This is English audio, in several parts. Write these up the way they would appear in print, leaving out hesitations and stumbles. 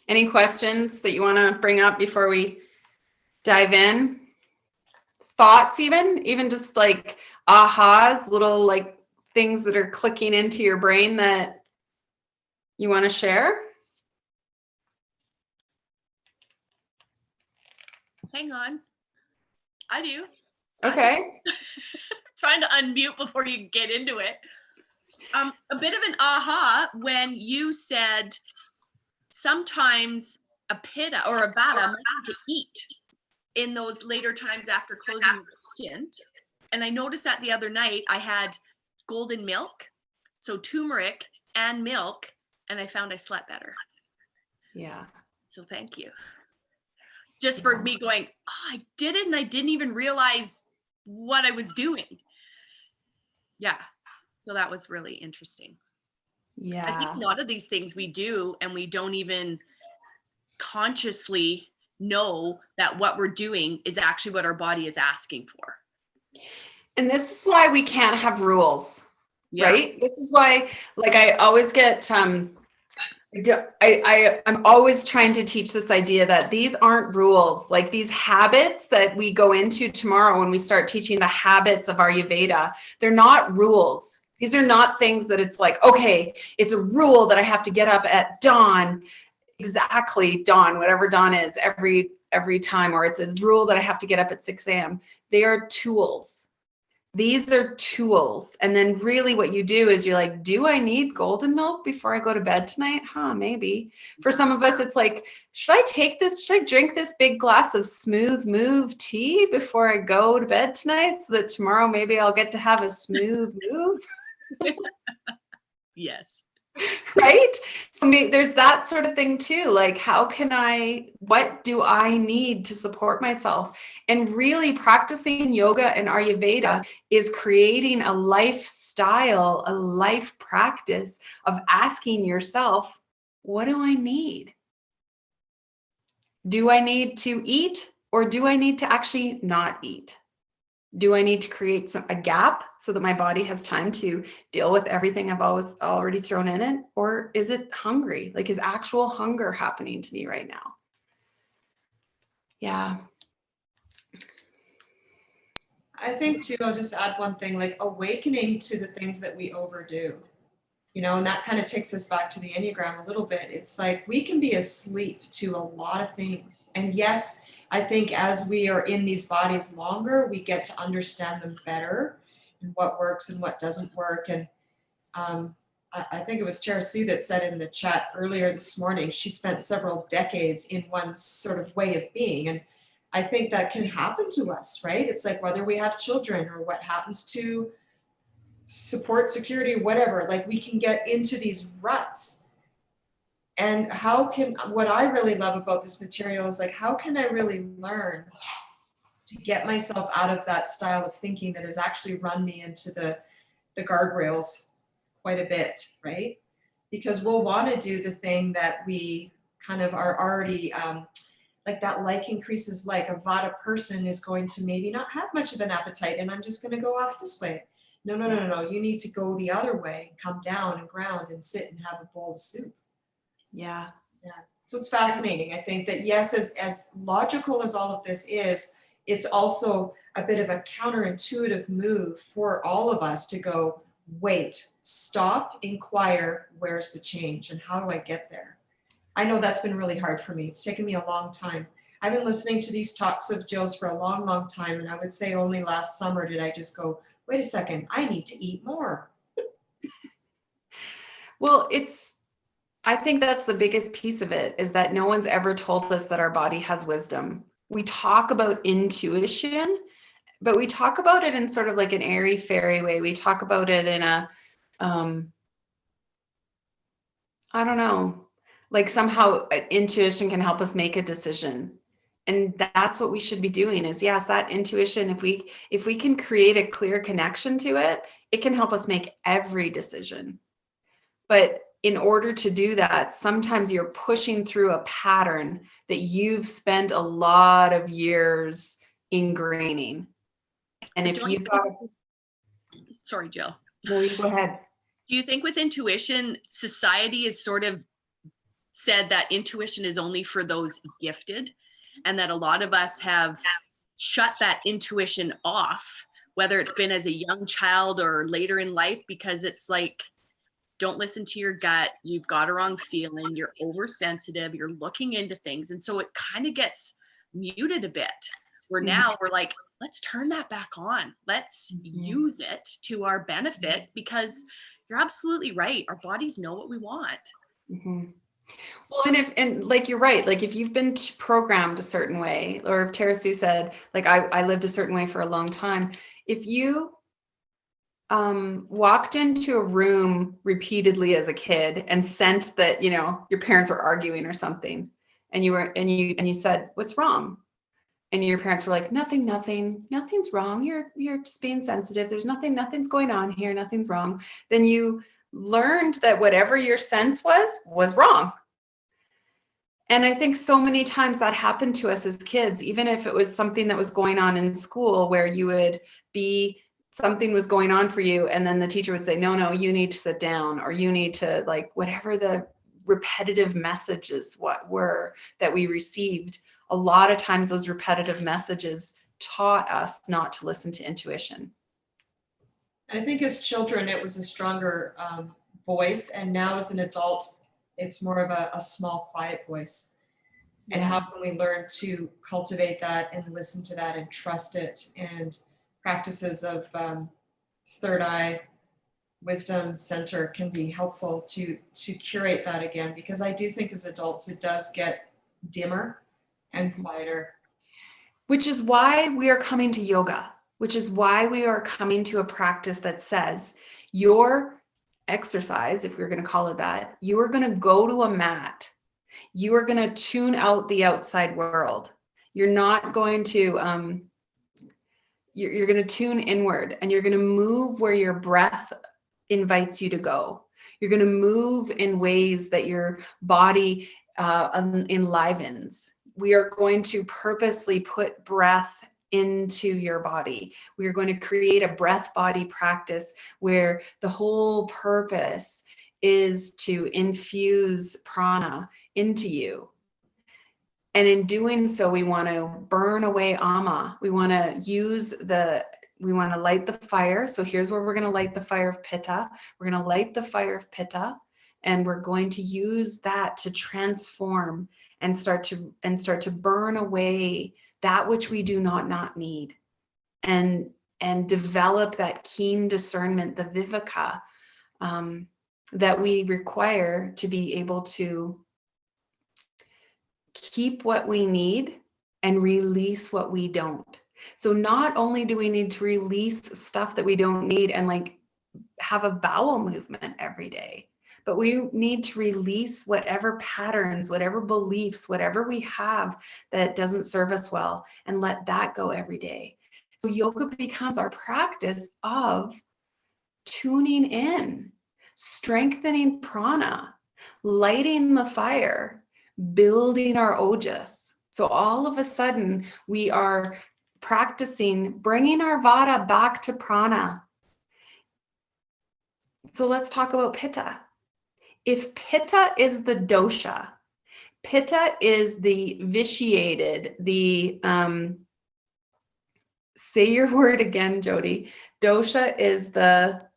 Any questions that you want to bring up before we dive in? Thoughts, even just like ahas, little like things that are clicking into your brain that you want to share? Hang on. I do. Okay. Trying to unmute before you get into it. A bit of an aha when you said sometimes a pitta or a vata might need to eat in those later times after closing your stint. And I noticed that the other night I had golden milk, so turmeric and milk, and I found I slept better. Yeah. So thank you. Just for me going, oh, I did it and I didn't even realize what I was doing. Yeah. So that was really interesting. Yeah. I think a lot of these things we do and we don't even consciously know that what we're doing is actually what our body is asking for. And this is why we can't have rules, Yeah. right? This is why, like, I always get, I'm always trying to teach this idea that these aren't rules. Like these habits that we go into tomorrow when we start teaching the habits of Ayurveda, they're not rules. These are not things that it's like, okay, it's a rule that I have to get up at dawn, exactly dawn, whatever dawn is every time, or it's a rule that I have to get up at 6 a.m. They are tools. These are tools. And then really what you do is you're like, do I need golden milk before I go to bed tonight? Maybe. For some of us, it's like, should I drink this big glass of smooth move tea before I go to bed tonight so that tomorrow maybe I'll get to have a smooth move? Yes. Right? So there's that sort of thing too. Like, what do I need to support myself? And really practicing yoga and Ayurveda is creating a lifestyle, a life practice of asking yourself, what do I need? Do I need to eat or do I need to actually not eat? Do I need to create a gap so that my body has time to deal with everything I've already thrown in it? Or is it hungry? Like, is actual hunger happening to me right now? Yeah. I think too, I'll just add one thing, like awakening to the things that we overdo, and that kind of takes us back to the Enneagram a little bit. It's like we can be asleep to a lot of things. And yes, I think as we are in these bodies longer, we get to understand them better and what works and what doesn't work. And I think it was Tara Sue that said in the chat earlier this morning, she spent several decades in one sort of way of being. And I think that can happen to us, right? It's like whether we have children or what happens to support security, whatever, like we can get into these ruts. And what I really love about this material is like, how can I really learn to get myself out of that style of thinking that has actually run me into the guardrails quite a bit, right? Because we'll want to do the thing that we kind of are already, like that like increases like. A Vata person is going to maybe not have much of an appetite and I'm just going to go off this way. No. You need to go the other way, come down and ground and sit and have a bowl of soup. Yeah. So it's fascinating. I think that yes, as logical as all of this is, it's also a bit of a counterintuitive move for all of us to go, wait, stop, inquire, where's the change and how do I get there? I know that's been really hard for me. It's taken me a long time. I've been listening to these talks of Jill's for a long, long time. And I would say only last summer did I just go, wait a second, I need to eat more. Well, I think that's the biggest piece of it, is that no one's ever told us that our body has wisdom. We talk about intuition, but we talk about it in sort of like an airy fairy way. We talk about it in a, I don't know, like somehow intuition can help us make a decision. And that's what we should be doing is, yes, that intuition, if we can create a clear connection to it, it can help us make every decision. But in order to do that, sometimes you're pushing through a pattern that you've spent a lot of years ingraining. And if you've got, sorry, Jill. No, you go ahead. Do you think with intuition, society is sort of said that intuition is only for those gifted, and that a lot of us have shut that intuition off, whether it's been as a young child or later in life, because it's like, don't listen to your gut. You've got a wrong feeling. You're oversensitive. You're looking into things. And so it kind of gets muted a bit. Where now we're like, let's turn that back on. Let's use it to our benefit, because you're absolutely right. Our bodies know what we want. Well, and like, you're right. Like, if you've been programmed a certain way, or if Tara Sue said, like, I lived a certain way for a long time. If you walked into a room repeatedly as a kid and sensed that, you know, your parents were arguing or something, and you said, "What's wrong?" And your parents were like, nothing's wrong. You're just being sensitive. There's nothing's going on here. Nothing's wrong. Then you learned that whatever your sense was wrong. And I think so many times that happened to us as kids, even if it was something that was going on in school, where you would be, something was going on for you, and then the teacher would say, no, you need to sit down, or you need to, like, whatever the repetitive messages were that we received. A lot of times those repetitive messages taught us not to listen to intuition. I think as children, it was a stronger voice. And now as an adult, it's more of a small, quiet voice. And how can we learn to cultivate that and listen to that and trust it? And practices of third eye wisdom center can be helpful to curate that again, because I do think as adults, it does get dimmer and quieter. Which is why we are coming to yoga, which is why we are coming to a practice that says your exercise, if we're going to call it that, you are going to go to a mat. You are going to tune out the outside world. You're not going to, you're going to tune inward, and you're going to move where your breath invites you to go. You're going to move in ways that your body enlivens. We are going to purposely put breath into your body. We are going to create a breath body practice where the whole purpose is to infuse prana into you. And in doing so, we want to burn away ama. We want to light the fire. So here's where we're going to light the fire of Pitta. We're going to light the fire of Pitta, and we're going to use that to transform and start to burn away that which we do not need, and develop that keen discernment, the viveka, that we require to be able to keep what we need and release what we don't. So not only do we need to release stuff that we don't need and like have a bowel movement every day, but we need to release whatever patterns, whatever beliefs, whatever we have that doesn't serve us well, and let that go every day. So yoga becomes our practice of tuning in, strengthening prana, lighting the fire, building our ojas. So all of a sudden we are practicing bringing our vata back to prana. So let's talk about Pitta. If Pitta is the dosha, Pitta is the vitiated, say your word again, Jody. Dosha is that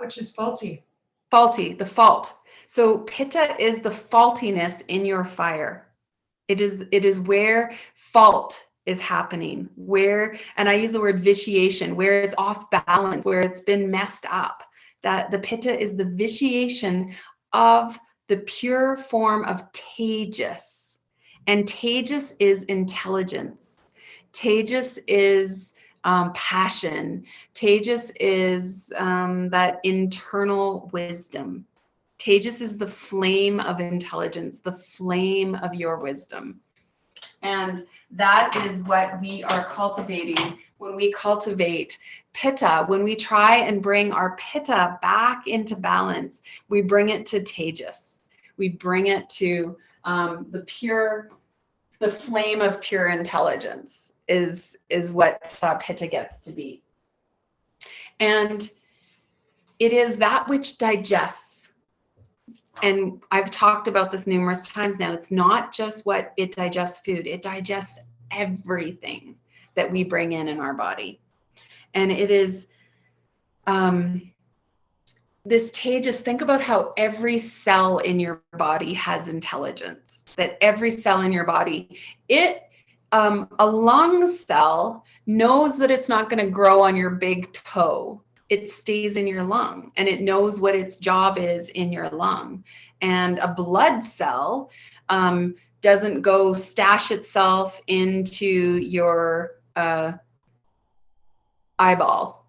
which is faulty. The fault. So Pitta is the faultiness in your fire. It is where fault is happening, and I use the word vitiation, where it's off balance, where it's been messed up. That the Pitta is the vitiation of the pure form of tejas. And tejas is intelligence. Tejas is passion. Tejas is that internal wisdom. Tejas is the flame of intelligence, the flame of your wisdom. And that is what we are cultivating when we cultivate Pitta. When we try and bring our Pitta back into balance, we bring it to Tejas. We bring it to the flame of pure intelligence is what Pitta gets to be. And it is that which digests. And I've talked about this numerous times now. It's not just what it digests food. It digests everything that we bring in our body. And it is this tejas. Think about how every cell in your body has intelligence, that every cell in your body, a lung cell knows that it's not going to grow on your big toe. It stays in your lung, and it knows what its job is in your lung. And a blood cell doesn't go stash itself into your eyeball.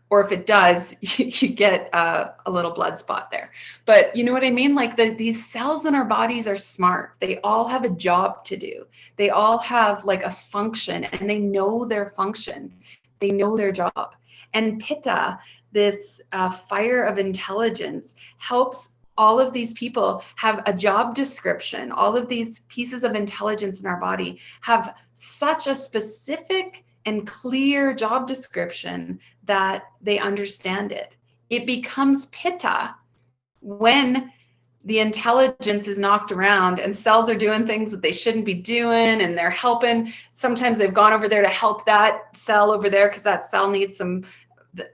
Or if it does, you get a little blood spot there. But you know what I mean? Like these cells in our bodies are smart. They all have a job to do. They all have like a function, and they know their function. They know their job. And Pitta, this fire of intelligence, helps all of these people have a job description. All of these pieces of intelligence in our body have such a specific and clear job description that they understand it. It becomes Pitta when the intelligence is knocked around and cells are doing things that they shouldn't be doing, and they're helping. Sometimes they've gone over there to help that cell over there because that cell needs some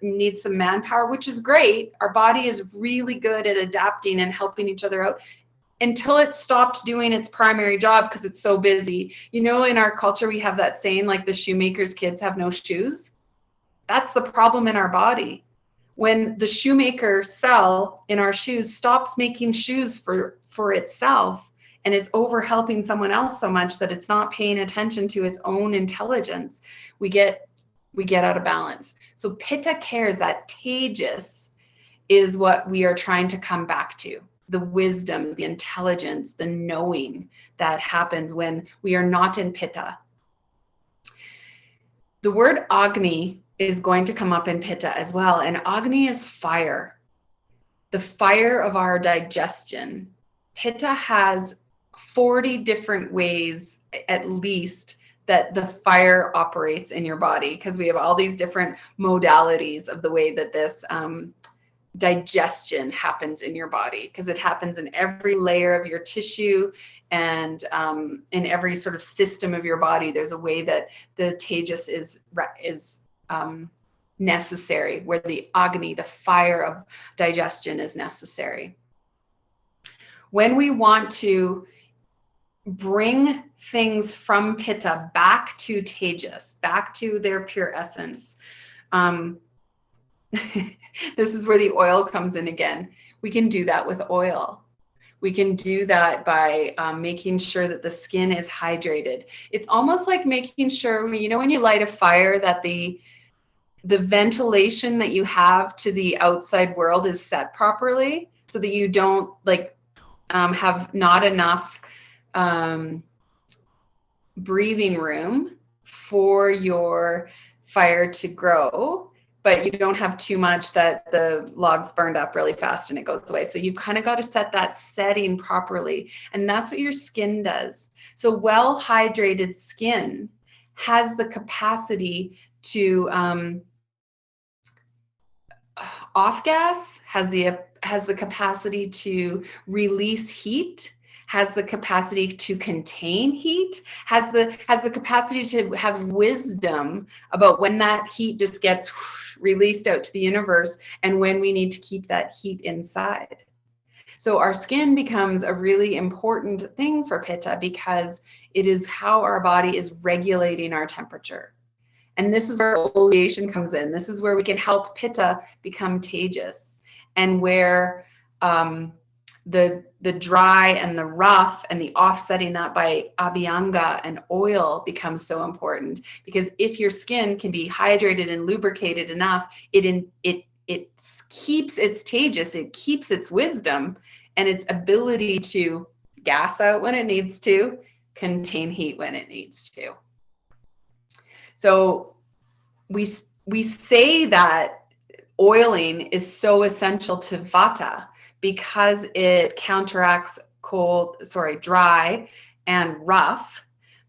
manpower, which is great. Our body is really good at adapting and helping each other out until it stopped doing its primary job because it's so busy. You know, in our culture, we have that saying, like, the shoemaker's kids have no shoes. That's the problem in our body. When the shoemaker cell in our shoes stops making shoes for itself, and it's over helping someone else so much that it's not paying attention to its own intelligence, we get out of balance. So Pitta cares. That tejas is what we are trying to come back to. The wisdom, the intelligence, the knowing that happens when we are not in Pitta. The word Agni is going to come up in Pitta as well. And Agni is fire, the fire of our digestion. Pitta has 40 different ways, at least, that the fire operates in your body, because we have all these different modalities of the way that this digestion happens in your body, because it happens in every layer of your tissue and in every sort of system of your body. There's a way that the tejas is necessary, where the Agni, the fire of digestion, is necessary. When we want to bring things from Pitta back to tejas, back to their pure essence, this is where the oil comes in again. We can do that with oil. We can do that by making sure that the skin is hydrated. It's almost like making sure, you know, when you light a fire, that the ventilation that you have to the outside world is set properly, so that you don't have not enough breathing room for your fire to grow, but you don't have too much that the logs burned up really fast and it goes away. So you've kind of got to set that setting properly. And that's what your skin does. So well hydrated skin has the capacity to off gas, has the capacity to release heat, has the capacity to contain heat, has the capacity to have wisdom about when that heat just gets released out to the universe and when we need to keep that heat inside. So our skin becomes a really important thing for Pitta, because it is how our body is regulating our temperature. And this is where oleation comes in. This is where we can help Pitta become tejas, and where the dry and the rough and the offsetting that by abhyanga and oil becomes so important. Because if your skin can be hydrated and lubricated enough, it keeps its tejas, it keeps its wisdom and its ability to gas out when it needs to, contain heat when it needs to. So we say that oiling is so essential to Vata, because it counteracts dry and rough,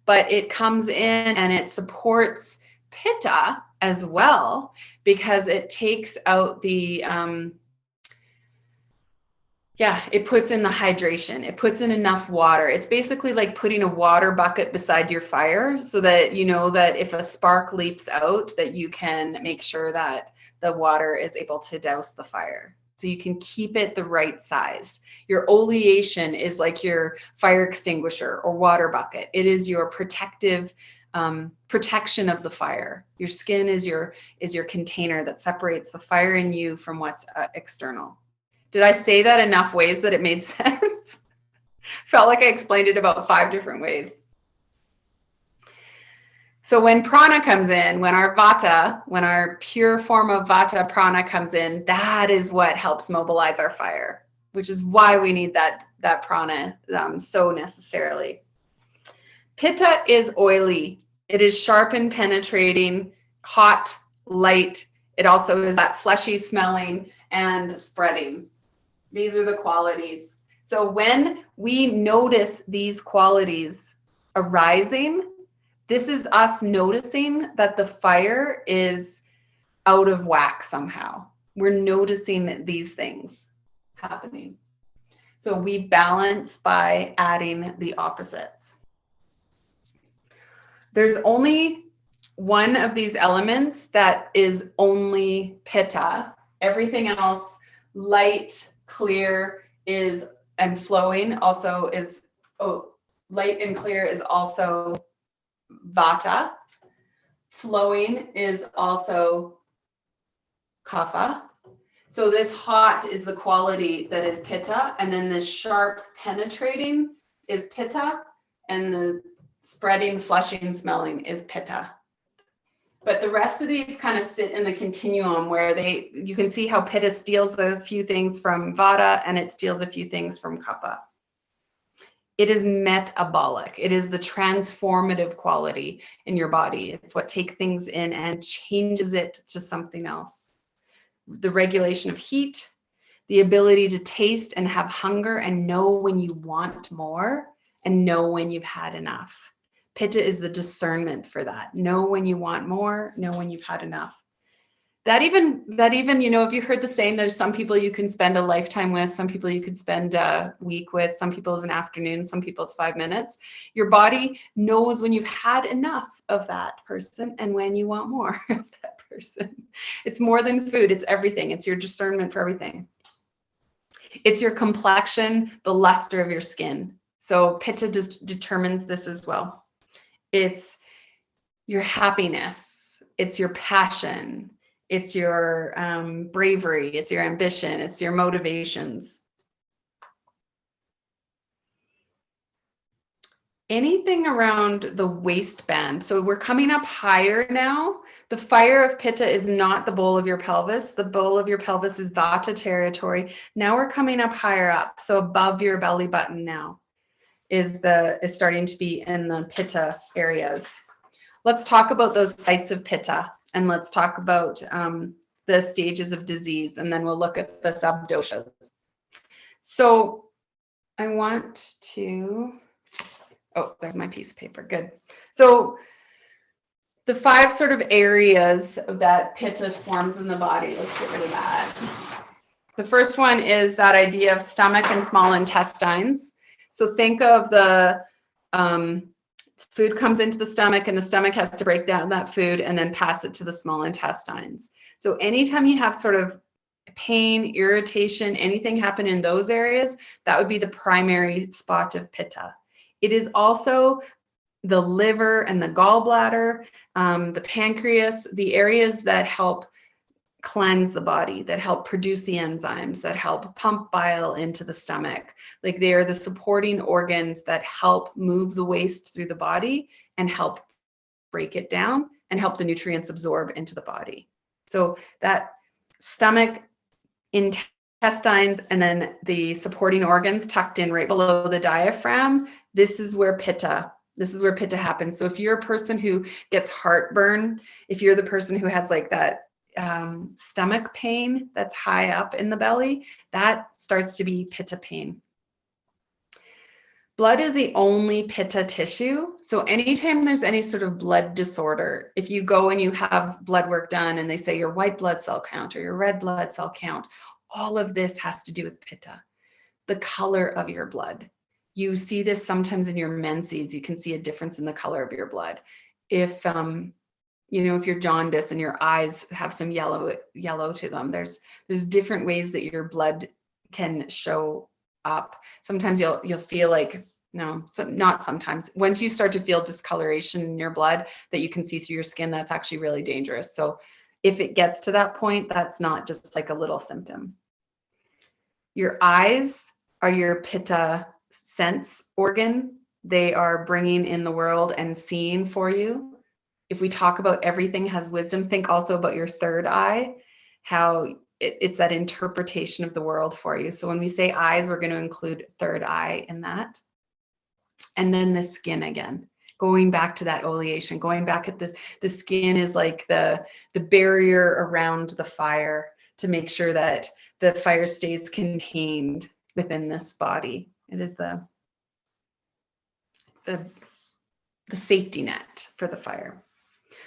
but it comes in and it supports Pitta as well, because it takes out the Yeah, it puts in the hydration. It puts in enough water. It's basically like putting a water bucket beside your fire so that you know that if a spark leaps out, that you can make sure that the water is able to douse the fire. So you can keep it the right size. Your oleation is like your fire extinguisher or water bucket. It is your protective protection of the fire. Your skin is your container that separates the fire in you from what's external. Did I say that enough ways that it made sense? Felt like I explained it about 5 different ways. So when prana comes in, when our vata, when our pure form of vata prana comes in, that is what helps mobilize our fire, which is why we need that prana so necessarily. Pitta is oily. It is sharp and penetrating, hot, light. It also is that fleshy smelling and spreading. These are the qualities. So when we notice these qualities arising, this is us noticing that the fire is out of whack somehow. We're noticing these things happening. So we balance by adding the opposites. There's only one of these elements that is only pitta. Everything else, light, clear is, and flowing also is, light and clear is also vata. Flowing is also kapha. So this hot is the quality that is pitta, and then this sharp penetrating is pitta, and the spreading, flushing, smelling is pitta. But the rest of these kind of sit in the continuum where you can see how pitta steals a few things from vata and it steals a few things from kapha. It is metabolic. It is the transformative quality in your body. It's what takes things in and changes it to something else. The regulation of heat, the ability to taste and have hunger and know when you want more and know when you've had enough. Pitta is the discernment for that. Know when you want more, know when you've had enough. That even, if you heard the saying, there's some people you can spend a lifetime with, some people you could spend a week with, some people it's an afternoon, some people it's 5 minutes. Your body knows when you've had enough of that person and when you want more of that person. It's more than food, it's everything. It's your discernment for everything. It's your complexion, the luster of your skin. So Pitta determines this as well. It's your happiness, it's your passion, it's your bravery, it's your ambition, it's your motivations. Anything around the waistband. So we're coming up higher now. The fire of Pitta is not the bowl of your pelvis. The bowl of your pelvis is Vata territory. Now we're coming up higher up. So above your belly button now is starting to be in the Pitta areas. Let's talk about those sites of Pitta, and let's talk about the stages of disease, and then we'll look at the subdoshas. So I want to, there's my piece of paper, good. So the 5 sort of areas that Pitta forms in the body, let's get rid of that. The first one is that idea of stomach and small intestines. So think of the food comes into the stomach and the stomach has to break down that food and then pass it to the small intestines. So anytime you have sort of pain, irritation, anything happen in those areas, that would be the primary spot of Pitta. It is also the liver and the gallbladder, the pancreas, the areas that help cleanse the body, that help produce the enzymes, that help pump bile into the stomach. Like they are the supporting organs that help move the waste through the body and help break it down and help the nutrients absorb into the body. So that stomach, intestines, and then the supporting organs tucked in right below the diaphragm, this is where Pitta happens. So if you're a person who gets heartburn, if you're the person who has like that stomach pain that's high up in the belly, that starts to be Pitta pain. Blood is the only Pitta tissue. So anytime there's any sort of blood disorder, if you go and you have blood work done and they say your white blood cell count or your red blood cell count, all of this has to do with Pitta. the color of your blood. You see this sometimes in your menses. You can see a difference in the color of your blood. If if you're jaundiced and your eyes have some yellow to them, there's different ways that your blood can show up. Sometimes you'll feel like, no, not sometimes. Once you start to feel discoloration in your blood that you can see through your skin, that's actually really dangerous. So if it gets to that point, that's not just like a little symptom. Your eyes are your Pitta sense organ. They are bringing in the world and seeing for you. If we talk about everything has wisdom, think also about your third eye, how it's that interpretation of the world for you. So when we say eyes, we're going to include third eye in that. And then the skin again, going back to that oleation, going back at the skin is like the barrier around the fire to make sure that the fire stays contained within this body. It is the safety net for the fire.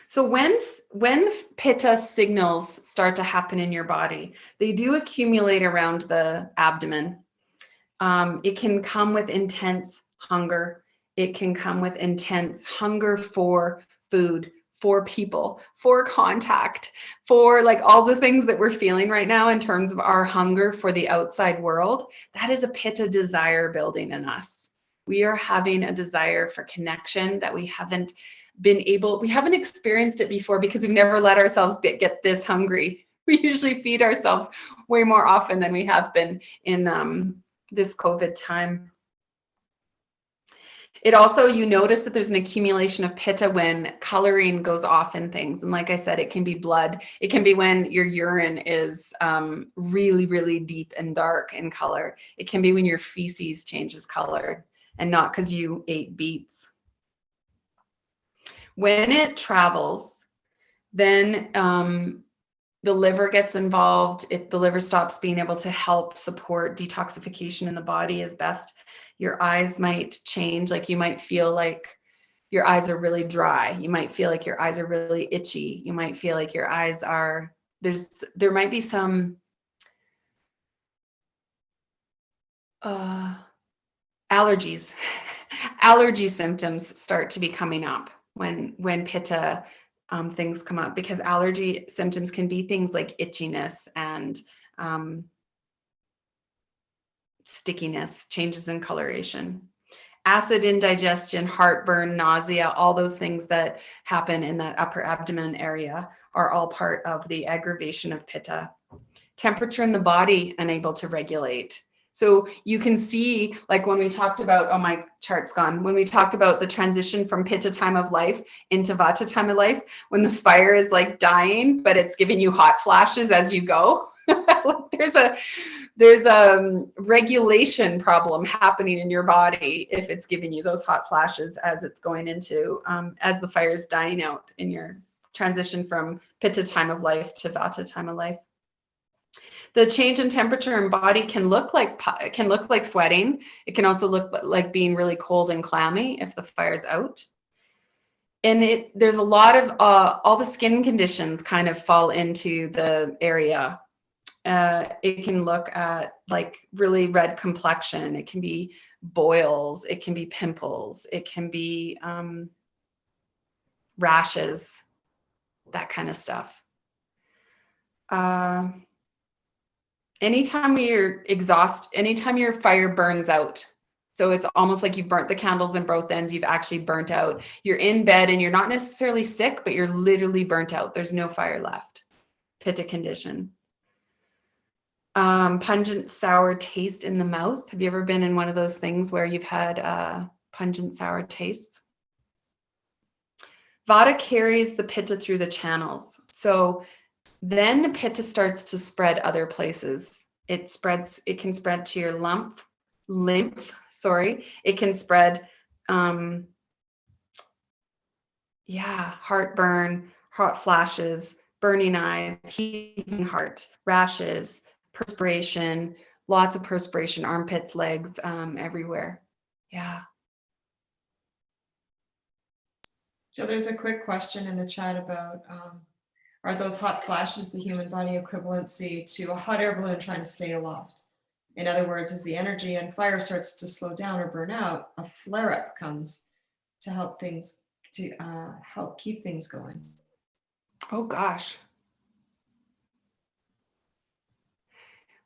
So when Pitta signals start to happen in your body, they do accumulate around the abdomen. It can come with intense hunger. It can come with intense hunger for food, for people, for contact, for like all the things that we're feeling right now in terms of our hunger for the outside world. That is a Pitta desire building in us. We are having a desire for connection that we haven't experienced it before because we've never let ourselves get this hungry. We usually feed ourselves way more often than we have been in this COVID time. It also, you notice that there's an accumulation of Pitta when coloring goes off in things. And like I said, it can be blood. It can be when your urine is really, really deep and dark in color. It can be when your feces changes color and not because you ate beets. When it travels, then the liver gets involved. The liver stops being able to help support detoxification in the body as best. Your eyes might change. Like you might feel like your eyes are really dry. You might feel like your eyes are really itchy. You might feel like your eyes are, there might be some allergies. Allergy symptoms start to be coming up when Pitta things come up, because allergy symptoms can be things like itchiness and stickiness, changes in coloration, acid indigestion, heartburn, nausea, all those things that happen in that upper abdomen area are all part of the aggravation of Pitta. Temperature in the body unable to regulate. So you can see, like when we talked about, oh, my chart's gone. When we talked about the transition from Pitta time of life into Vata time of life, when the fire is like dying, but it's giving you hot flashes as you go. There's a regulation problem happening in your body if it's giving you those hot flashes as it's going into, as the fire is dying out in your transition from Pitta time of life to Vata time of life. The change in temperature in body can look like sweating. It can also look like being really cold and clammy if the fire's out. And there's a lot of all the skin conditions kind of fall into the area. It can look at like really red complexion. It can be boils. It can be pimples. It can be rashes, that kind of stuff. Anytime you're exhausted, anytime your fire burns out, so it's almost like you've burnt the candles in both ends, you've actually burnt out. You're in bed and you're not necessarily sick, but you're literally burnt out. There's no fire left. Pitta condition. Pungent, sour taste in the mouth. Have you ever been in one of those things where you've had pungent, sour tastes? Vata carries the Pitta through the channels. So then Pitta starts to spread other places. It can spread to your lymph. It can spread, heartburn, hot flashes, burning eyes, heaving heart, rashes, perspiration, lots of perspiration, armpits, legs, everywhere. Yeah. Jill, there's a quick question in the chat about, are those hot flashes the human body equivalency to a hot air balloon trying to stay aloft? In other words, as the energy and fire starts to slow down or burn out, a flare-up comes to help help keep things going. Oh gosh.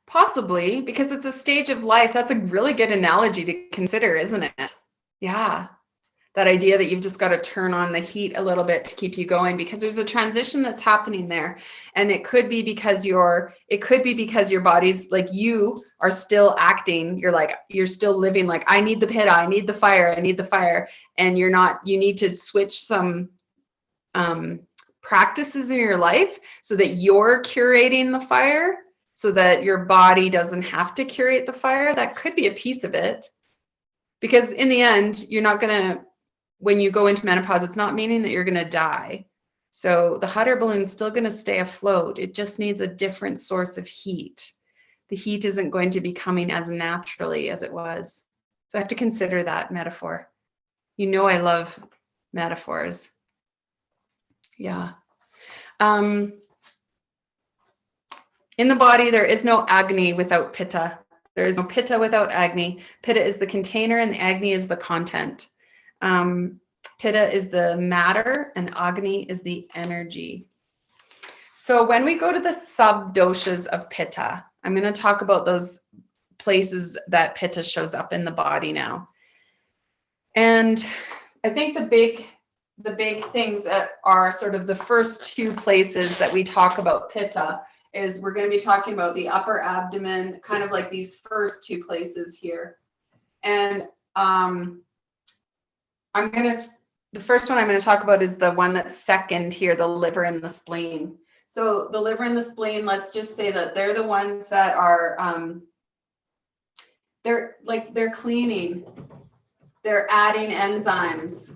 Possibly, because it's a stage of life. That's a really good analogy to consider, isn't it? Yeah. That idea that you've just got to turn on the heat a little bit to keep you going, because there's a transition that's happening there. And it could be because your body's like, you are still acting. You're still living like, I need the Pitta, I need the fire, I need the fire. And you need to switch some practices in your life so that you're curating the fire, so that your body doesn't have to curate the fire. That could be a piece of it. Because in the end, you're not going to, when you go into menopause, it's not meaning that you're going to die. So the hot air balloon's still going to stay afloat. It just needs a different source of heat. The heat isn't going to be coming as naturally as it was. So I have to consider that metaphor. You know, I love metaphors. Yeah. In the body, there is no Agni without Pitta. There is no Pitta without Agni. Pitta is the container and Agni is the content. Pitta is the matter and Agni is the energy. So when we go to the sub-doshas of Pitta, I'm going to talk about those places that Pitta shows up in the body now. And I think the big things that are sort of the first two places that we talk about Pitta is we're going to be talking about the upper abdomen, kind of like these first two places here. And the first one I'm going to talk about is the one that's second here, the liver and the spleen. So the liver and the spleen, let's just say that they're the ones that are, they're cleaning, they're adding enzymes.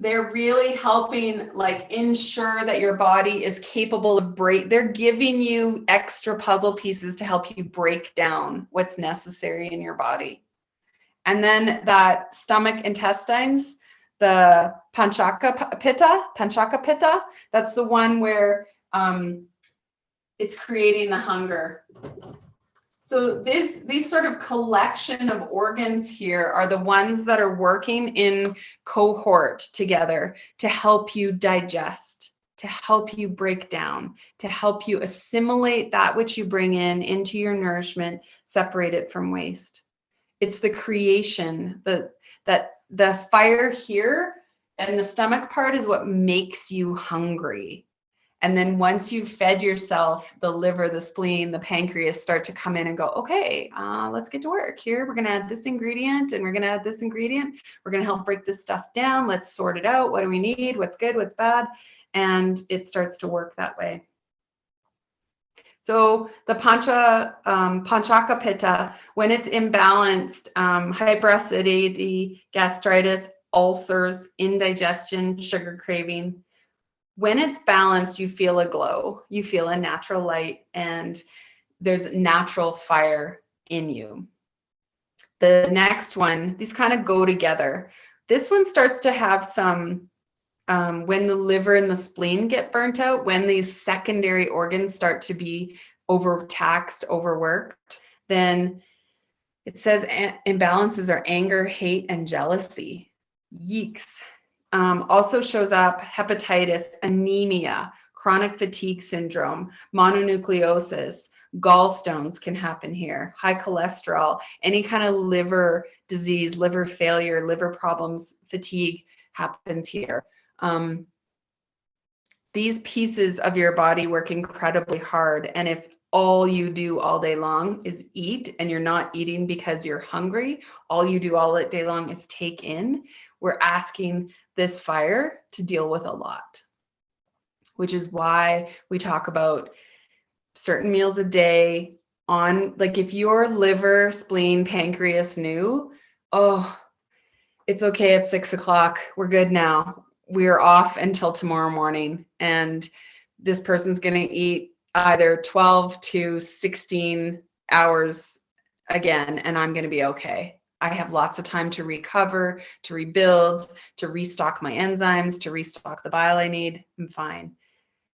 They're really helping ensure that your body is capable of they're giving you extra puzzle pieces to help you break down what's necessary in your body. And then that stomach intestines, the Panchaka Pitta, that's the one where it's creating the hunger. So these sort of collection of organs here are the ones that are working in cohort together to help you digest, to help you break down, to help you assimilate that which you bring into your nourishment, separate it from waste. It's the creation, that the fire here and the stomach part is what makes you hungry. And then once you've fed yourself, the liver, the spleen, the pancreas start to come in and go, okay, let's get to work here. We're going to add this ingredient and we're going to add this ingredient. We're going to help break this stuff down. Let's sort it out. What do we need? What's good? What's bad? And it starts to work that way. So the Panchaka Pitta, when it's imbalanced, hyperacidity, gastritis, ulcers, indigestion, sugar craving, when it's balanced, you feel a glow, you feel a natural light, and there's natural fire in you. The next one, these kind of go together. This one starts to have some, when the liver and the spleen get burnt out, when these secondary organs start to be overtaxed, overworked, then it says imbalances are anger, hate, and jealousy. Yeeks. Also shows up hepatitis, anemia, chronic fatigue syndrome, mononucleosis, gallstones can happen here, high cholesterol, any kind of liver disease, liver failure, liver problems, fatigue happens here. These pieces of your body work incredibly hard. And if all you do all day long is eat, and you're not eating because you're hungry, all you do all day long is take in, we're asking this fire to deal with a lot, which is why we talk about certain meals a day on, like if your liver, spleen, pancreas knew, oh, it's okay at 6 o'clock, we're good now, we're off until tomorrow morning, and this person's going to eat either 12 to 16 hours again, and I'm going to be okay. I have lots of time to recover, to rebuild, to restock my enzymes, to restock the bile I need. I'm fine.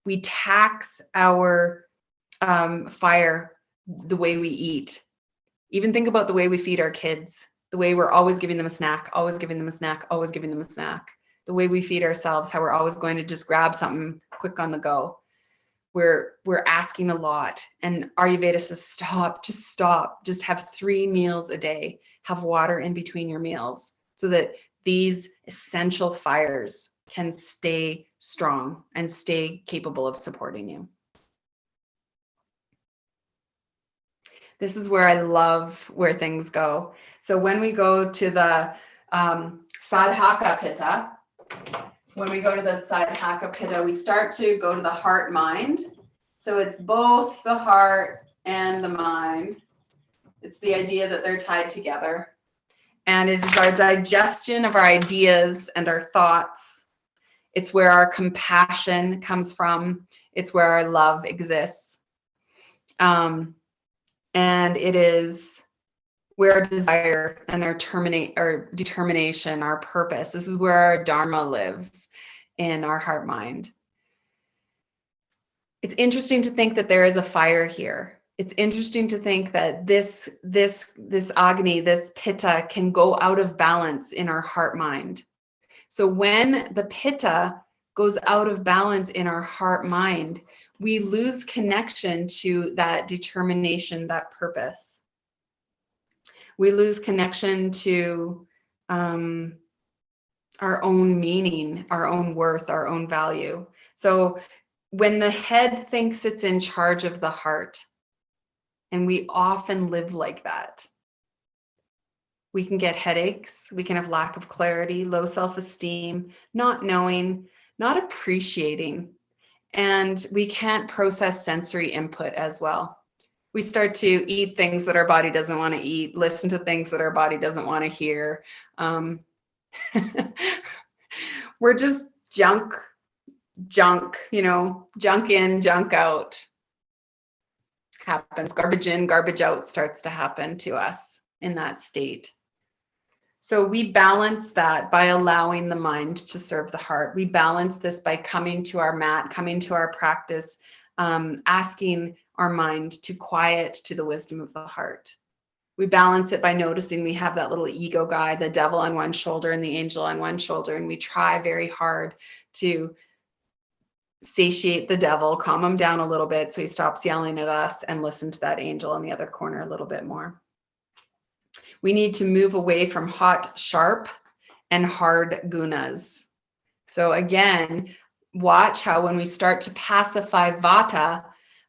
We tax our fire the way we eat. Even think about the way we feed our kids, the way we're always giving them a snack, always giving them a snack, always giving them a snack. The way we feed ourselves, how we're always going to just grab something quick on the go. We're asking a lot. And Ayurveda says, stop, just have 3 meals a day, have water in between your meals so that these essential fires can stay strong and stay capable of supporting you. This is where I love where things go. So when we go to the Sadhaka Pitta, we start to go to the heart mind. So it's both the heart and the mind. It's the idea that they're tied together. And it is our digestion of our ideas and our thoughts. It's where our compassion comes from. It's where our love exists. And it is where our desire and our determination, our purpose. This is where our dharma lives in our heart mind. It's interesting to think that there is a fire here. It's interesting to think that this Agni, this Pitta, can go out of balance in our heart mind. So when the Pitta goes out of balance in our heart mind, we lose connection to that determination, that purpose. We lose connection to our own meaning, our own worth, our own value. So when the head thinks it's in charge of the heart, and we often live like that, we can get headaches, we can have lack of clarity, low self-esteem, not knowing, not appreciating, and we can't process sensory input as well. We start to eat things that our body doesn't want to eat, listen to things that our body doesn't want to hear. We're just junk, junk in, junk out. Happens. Garbage in, garbage out starts to happen to us in that state. So we balance that by allowing the mind to serve the heart. We balance this by coming to our mat, coming to our practice, asking our mind to quiet to the wisdom of the heart. We balance it by noticing we have that little ego guy, the devil on one shoulder and the angel on one shoulder, and we try very hard to satiate the devil, calm him down a little bit so he stops yelling at us, and listen to that angel in the other corner a little bit more. We need to move away from hot, sharp, and hard gunas. So again, watch how when we start to pacify vata,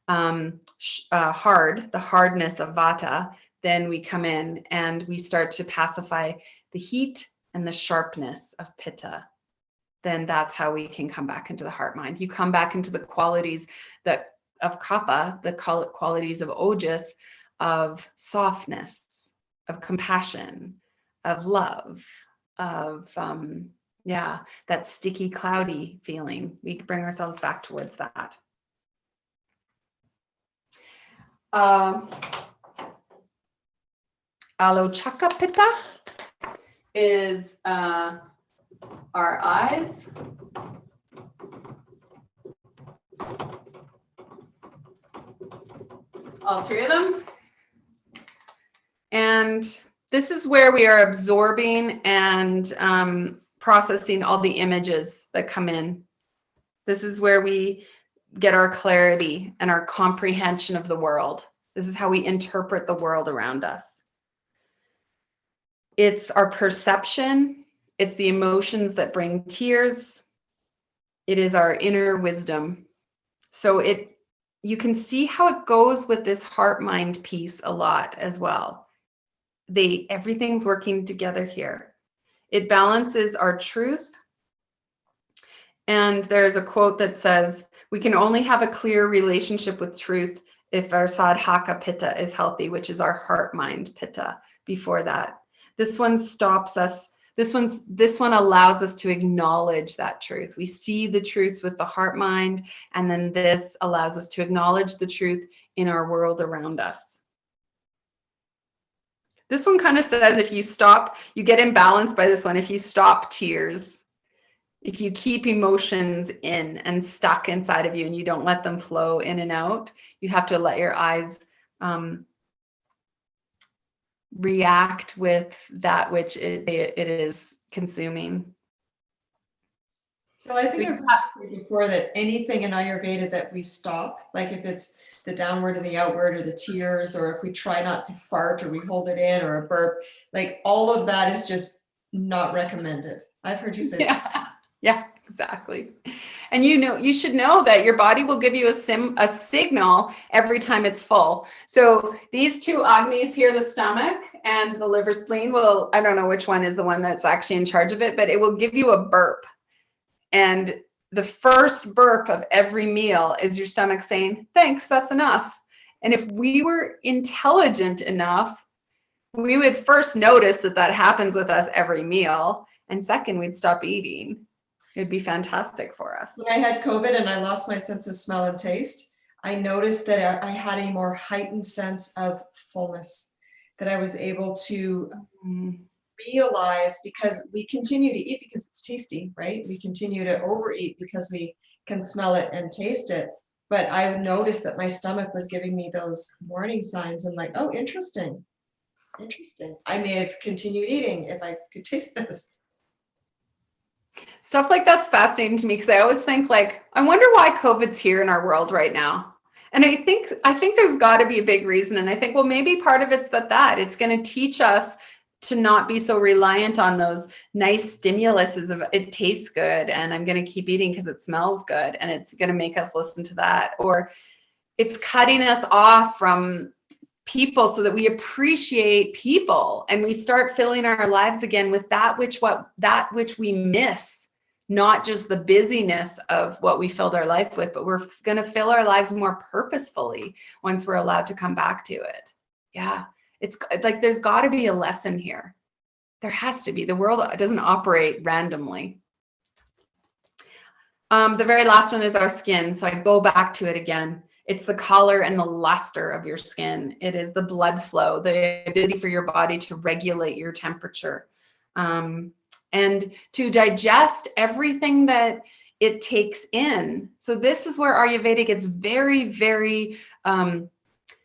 hard, the hardness of vata, then we come in and we start to pacify the heat and the sharpness of pitta. Then that's how we can come back into the heart mind. You come back into the qualities of kapha, the qualities of ojas, of softness, of compassion, of love, of that sticky, cloudy feeling. We bring ourselves back towards that. Alochaka Pitta is our eyes. All 3 of them. And this is where we are absorbing and processing all the images that come in. This is where we get our clarity and our comprehension of the world. This is how we interpret the world around us. It's our perception. It's the emotions that bring tears. It is our inner wisdom. So you can see how it goes with this heart-mind piece a lot as well. Everything's working together here. It balances our truth. And there's a quote that says, we can only have a clear relationship with truth if our Sadhaka Pitta is healthy, which is our heart-mind Pitta before that. This one stops us. This one allows us to acknowledge that truth. We see the truth with the heart mind, and then this allows us to acknowledge the truth in our world around us. This one kind of says if you stop, you get imbalanced by this one. If you stop tears, If you keep emotions in and stuck inside of you and you don't let them flow in and out, you have to let your eyes react with that which it is consuming. Well, I think I've heard you say before that anything in Ayurveda that we stop, like if it's the downward or the outward or the tears, or if we try not to fart or we hold it in or a burp, like all of that is just not recommended. I've heard you say this. Yeah, exactly. And you should know that your body will give you a signal every time it's full. So these two Agnis here, the stomach and the liver spleen will, I don't know which one is the one that's actually in charge of it, but it will give you a burp. And the first burp of every meal is your stomach saying, thanks, that's enough. And if we were intelligent enough, we would first notice that happens with us every meal. And second, we'd stop eating. It'd be fantastic for us. When I had COVID and I lost my sense of smell and taste, I noticed that I had a more heightened sense of fullness, that I was able to realize, because we continue to eat because it's tasty, right? We continue to overeat because we can smell it and taste it. But I noticed that my stomach was giving me those warning signs and like, oh, interesting. I may have continued eating if I could taste this. Stuff like that's fascinating to me because I always think like, I wonder why COVID's here in our world right now. And I think there's got to be a big reason. And I think, well, maybe part of it's that it's going to teach us to not be so reliant on those nice stimuluses of it tastes good and I'm going to keep eating because it smells good and it's going to make us listen to that. Or it's cutting us off from people so that we appreciate people and we start filling our lives again with that which we miss, not just the busyness of what we filled our life with, but we're going to fill our lives more purposefully once we're allowed to come back to it. Yeah. It's like, there's got to be a lesson here. There has to be. The world doesn't operate randomly. The very last one is our skin. So I go back to it again. It's the color and the luster of your skin. It is the blood flow, the ability for your body to regulate your temperature, and to digest everything that it takes in. So this is where Ayurveda gets very, very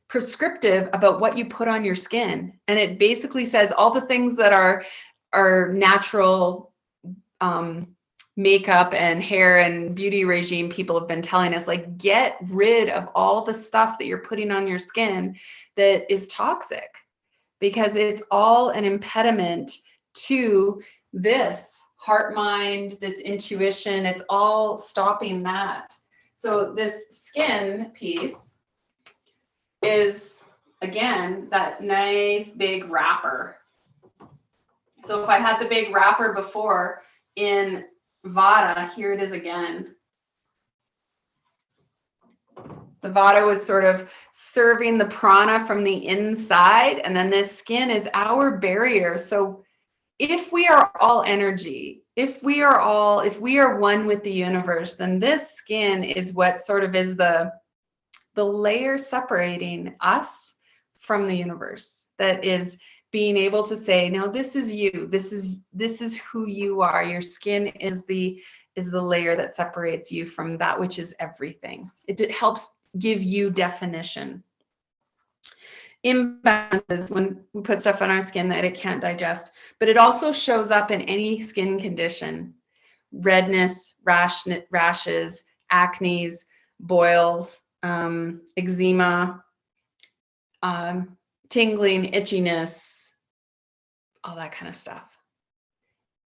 prescriptive about what you put on your skin. And it basically says all the things that are natural makeup and hair and beauty regime people have been telling us, like, get rid of all the stuff that you're putting on your skin that is toxic, because it's all an impediment to this heart mind, this intuition. It's all stopping that. So this skin piece is, again, that nice big wrapper. So if I had the big wrapper before in Vata, here it is again. The Vata was sort of serving the prana from the inside, and then this skin is our barrier. So if we are all energy, if we are one with the universe, then this skin is what sort of is the layer separating us from the universe, that is being able to say, no, this is you, this is who you are. Your skin is the layer that separates you from that which is everything. It helps give you definition. Imbalances, when we put stuff on our skin that it can't digest, but it also shows up in any skin condition: redness, rashes, acne, boils, eczema, tingling, itchiness, all that kind of stuff.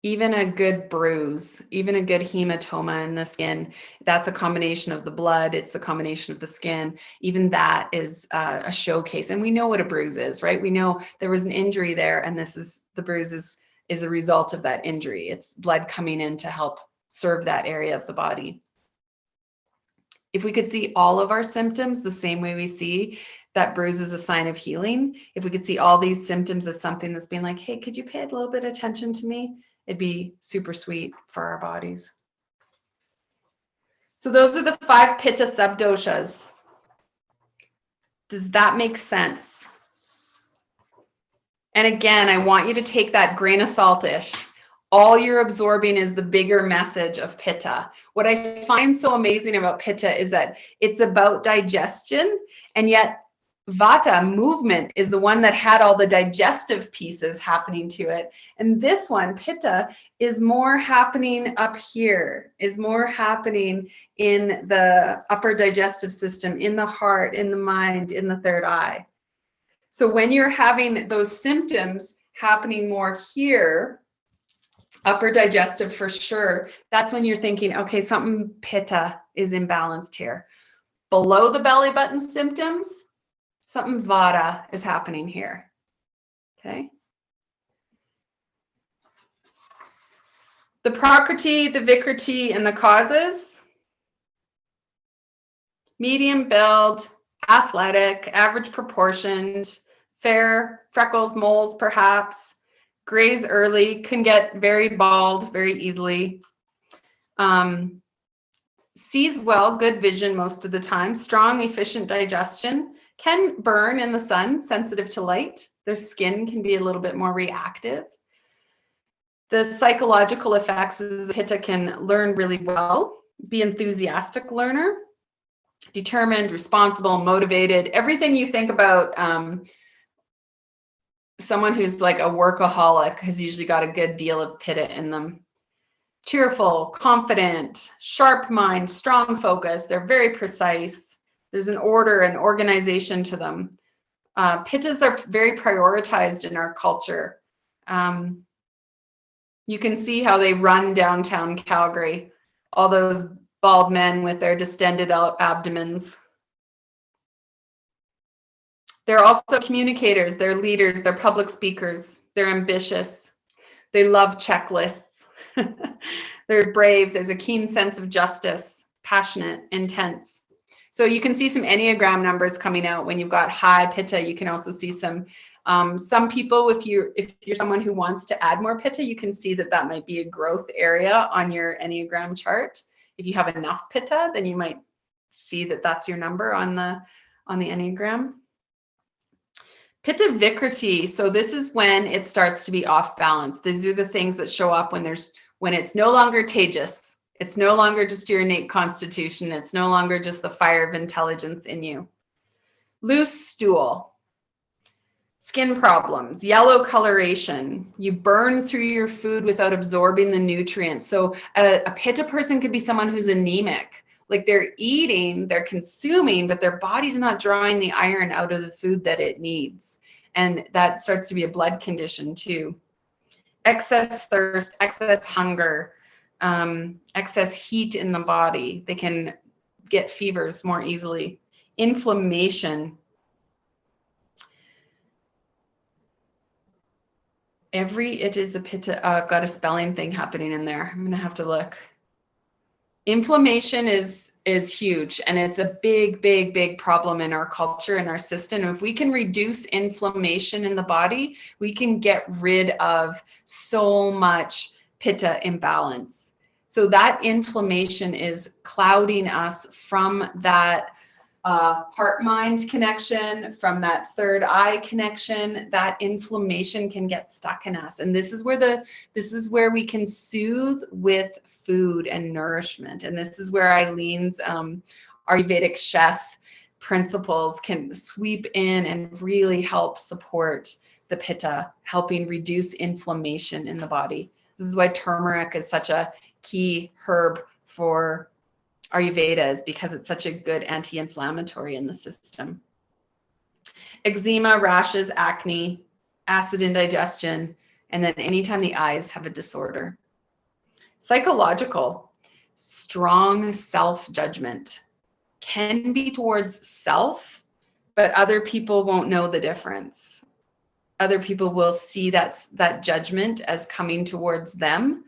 Even a good bruise, even a good hematoma in the skin, that's a combination of the blood, it's the combination of the skin. Even that is a showcase. And we know what a bruise is, right? We know there was an injury there, and the bruise is a result of that injury. It's blood coming in to help serve that area of the body. If we could see all of our symptoms the same way we see that bruise is a sign of healing, if we could see all these symptoms as something that's being like, hey, could you pay a little bit of attention to me? It'd be super sweet for our bodies. So those are the 5 Pitta subdoshas. Does that make sense? And again, I want you to take that grain of salt-ish. all you're absorbing is the bigger message of Pitta. What I find so amazing about Pitta is that it's about digestion, and yet Vata, movement, is the one that had all the digestive pieces happening to it. And this one, Pitta, is more happening up here, is more happening in the upper digestive system, in the heart, in the mind, in the third eye. So when you're having those symptoms happening more here, upper digestive for sure, that's when you're thinking, okay, something Pitta is imbalanced here. Below the belly button symptoms, something Vata is happening here. Okay. The Prakriti, the Vikriti, and the causes: medium build, athletic, average proportioned, fair, freckles, moles perhaps, grays early, can get very bald very easily, sees well, good vision most of the time, strong, efficient digestion, can burn in the sun, sensitive to light. Their skin can be a little bit more reactive. The psychological effects is Pitta can learn really well, be enthusiastic learner, determined, responsible, motivated, everything you think about someone who's like a workaholic has usually got a good deal of Pitta in them. Cheerful, confident, sharp mind, strong focus. They're very precise. There's an order and organization to them. Pittas are very prioritized in our culture. You can see how they run downtown Calgary, all those bald men with their distended abdomens. They're also communicators, they're leaders, they're public speakers, they're ambitious, they love checklists, they're brave, there's a keen sense of justice, passionate, intense. So you can see some Enneagram numbers coming out when you've got high Pitta. You can also see some people, if you're someone who wants to add more Pitta, you can see that might be a growth area on your Enneagram chart. If you have enough Pitta, then you might see that that's your number on the Enneagram. Pitta Vikriti, so this is when it starts to be off balance. These are the things that show up when it's no longer tejas. It's no longer just your innate constitution. It's no longer just the fire of intelligence in you. Loose stool, skin problems, yellow coloration. You burn through your food without absorbing the nutrients. So a Pitta person could be someone who's anemic. Like they're eating, they're consuming, but their body's not drawing the iron out of the food that it needs. And that starts to be a blood condition too. Excess thirst, excess hunger, excess heat in the body. They can get fevers more easily. Inflammation. It is a Pitta. I've got a spelling thing happening in there. I'm gonna have to look. Inflammation is huge, and it's a big problem in our culture and our system. If we can reduce inflammation in the body, we can get rid of so much Pitta imbalance. So that inflammation is clouding us from that heart-mind connection, from that third eye connection. That inflammation can get stuck in us, and this is where we can soothe with food and nourishment. And this is where Eileen's Ayurvedic chef principles can sweep in and really help support the Pitta, helping reduce inflammation in the body. This is why turmeric is such a key herb for Ayurveda, is because it's such a good anti-inflammatory in the system. Eczema, rashes, acne, acid indigestion, and then anytime the eyes have a disorder. Psychological, strong self-judgment, can be towards self, but other people won't know the difference. Other people will see that judgment as coming towards them,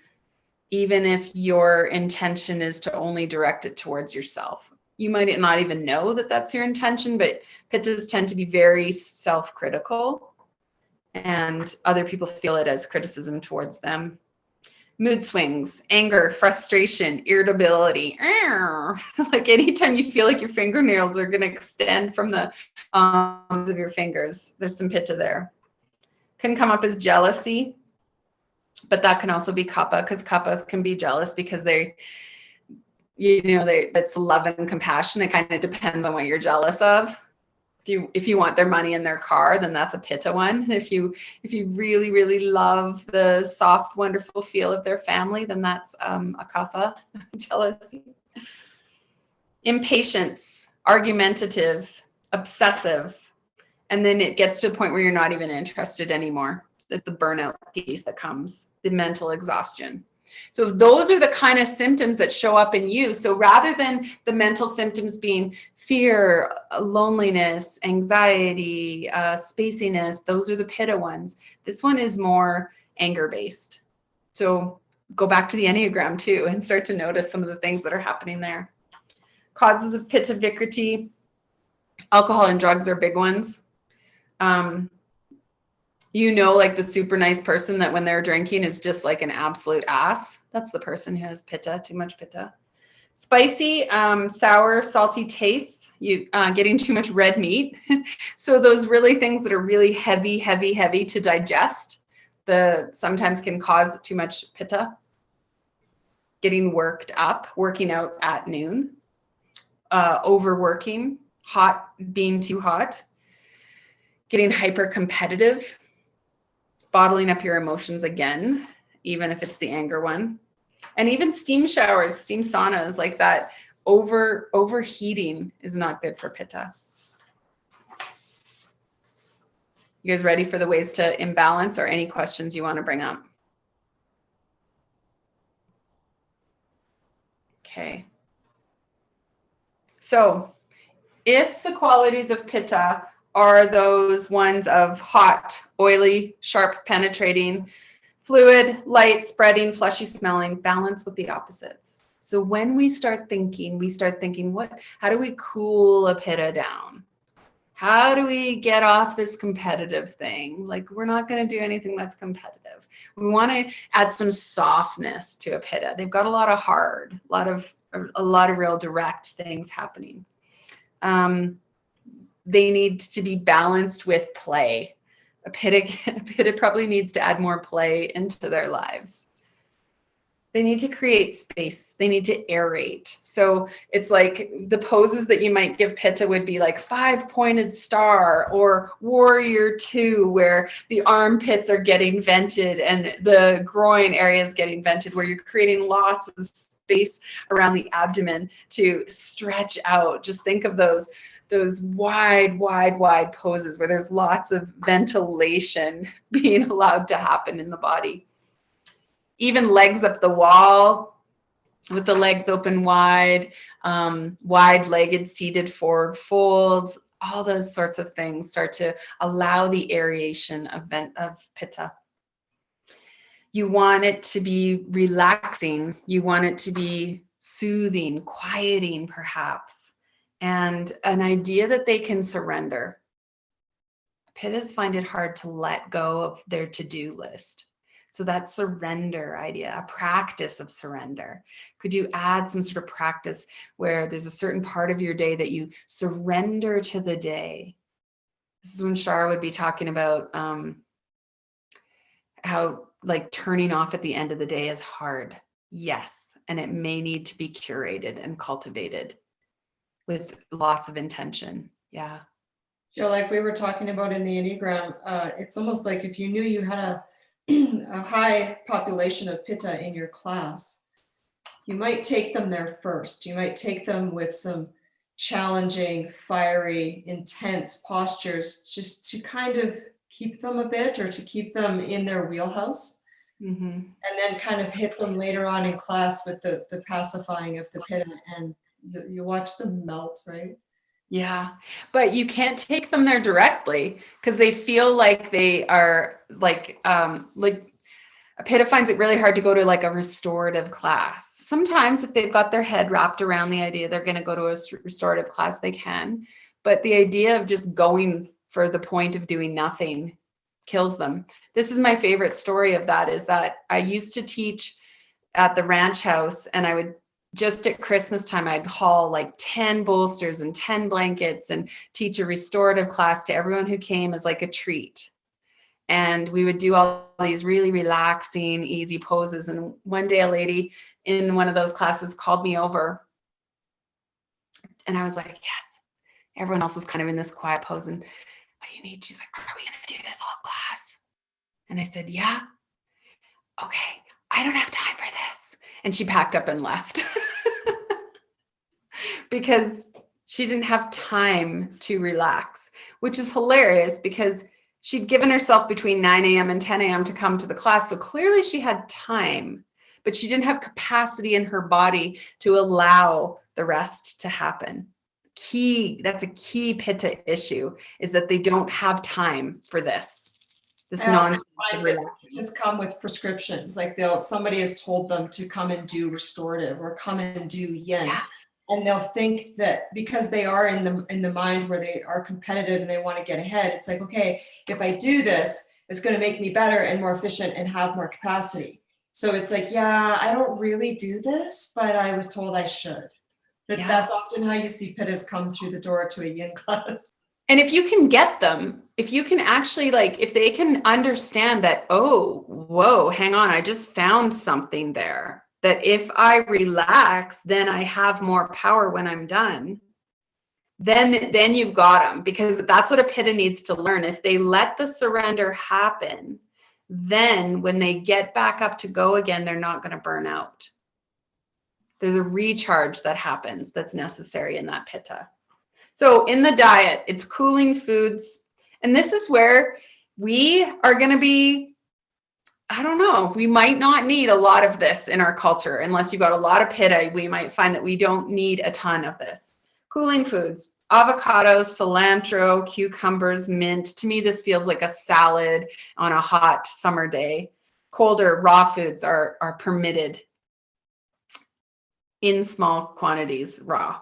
even if your intention is to only direct it towards yourself. You might not even know that that's your intention, but Pittas tend to be very self-critical, and other people feel it as criticism towards them. Mood swings, anger, frustration, irritability. Like anytime you feel like your fingernails are going to extend from the arms of your fingers, there's some Pitta there. Can come up as jealousy, but that can also be kapha, because kaphas can be jealous because that's love and compassion. It kind of depends on what you're jealous of. If you want their money and their car, then that's a pitta one. If you really, really love the soft, wonderful feel of their family, then that's a kapha, jealousy. Impatience, argumentative, obsessive, and then it gets to a point where you're not even interested anymore. That's the burnout piece that comes, the mental exhaustion. So those are the kind of symptoms that show up in you. So rather than the mental symptoms being fear, loneliness, anxiety, spaciness, those are the pitta ones. This one is more anger based. So go back to the Enneagram too and start to notice some of the things that are happening there. Causes of pitta vikriti, alcohol and drugs are big ones. Like the super nice person that when they're drinking is just like an absolute ass. That's the person who has pitta, too much pitta. Spicy, sour, salty tastes, getting too much red meat. So those really things that are really heavy to digest, sometimes can cause too much pitta. Getting worked up, working out at noon, overworking, being too hot, getting hyper competitive, bottling up your emotions again, even if it's the anger one. And even steam showers, steam saunas, like that overheating is not good for pitta. You guys ready for the ways to imbalance, or any questions you want to bring up? Okay. So if the qualities of pitta are those ones of hot, oily, sharp, penetrating, fluid, light, spreading, fleshy smelling, balance with the opposites. So when we start thinking, how do we cool a pitta down? How do we get off this competitive thing? Like, we're not going to do anything that's competitive. We want to add some softness to a pitta. They've got a lot of hard, a lot of real direct things happening. They need to be balanced with play. A pitta probably needs to add more play into their lives. They need to create space. They need to aerate. So it's like the poses that you might give pitta would be like 5-pointed star or warrior 2, where the armpits are getting vented and the groin area is getting vented, where you're creating lots of space around the abdomen to stretch out. Just think of those wide poses where there's lots of ventilation being allowed to happen in the body. Even legs up the wall with the legs open wide, wide-legged seated forward folds, all those sorts of things start to allow the aeration of pitta. You want it to be relaxing. You want it to be soothing, quieting perhaps, and an idea that they can surrender. Pittas find it hard to let go of their to-do list. So that surrender idea, a practice of surrender. Could you add some sort of practice where there's a certain part of your day that you surrender to the day? This is when Shara would be talking about how like turning off at the end of the day is hard. Yes, and it may need to be curated and cultivated with lots of intention. Yeah. Like we were talking about in the Enneagram, it's almost like if you knew you had a high population of pitta in your class, you might take them there first. You might take them with some challenging, fiery, intense postures just to kind of keep them a bit, or to keep them in their wheelhouse. Mm-hmm. And then kind of hit them later on in class with the pacifying of the pitta, and you watch them melt, right? Yeah, but you can't take them there directly because they feel like they are like a pitta finds it really hard to go to like a restorative class. Sometimes if they've got their head wrapped around the idea they're going to go to a restorative class, they can. But the idea of just going for the point of doing nothing kills them. This is my favorite story of that, is that I used to teach at the ranch house, and I would just at Christmas time, I'd haul like 10 bolsters and 10 blankets and teach a restorative class to everyone who came as like a treat. and we would do all these really relaxing, easy poses. And one day a lady in one of those classes called me over, and I was like, yes. Everyone else was kind of in this quiet pose, and what do you need? She's like, are we going to do this all class? And I said, yeah. Okay, I don't have time for this. And she packed up and left because she didn't have time to relax, which is hilarious because she'd given herself between 9 a.m. and 10 a.m. to come to the class. So clearly she had time, but she didn't have capacity in her body to allow the rest to happen. That's a key Pitta issue, is that they don't have time for this nonsense. Just come with prescriptions, like somebody has told them to come and do restorative or come and do yin. Yeah. And they'll think that because they are in the mind where they are competitive and they want to get ahead, it's like, okay, if I do this, it's going to make me better and more efficient and have more capacity. So it's like, yeah, I don't really do this, but I was told I should. That's often how you see Pittas come through the door to a yin class. And if you can get them, if you can actually, like, if they can understand that, oh, whoa, hang on, I just found something there, that if I relax, then I have more power when I'm done, then you've got them, because that's what a Pitta needs to learn. If they let the surrender happen, then when they get back up to go again, they're not going to burn out. There's a recharge that happens that's necessary in that Pitta. So in the diet, it's cooling foods. And this is where we are going to be, I don't know, we might not need a lot of this in our culture. Unless you've got a lot of Pitta, we might find that we don't need a ton of this. Cooling foods, avocados, cilantro, cucumbers, mint. To me, this feels like a salad on a hot summer day. Colder raw foods are permitted in small quantities, raw.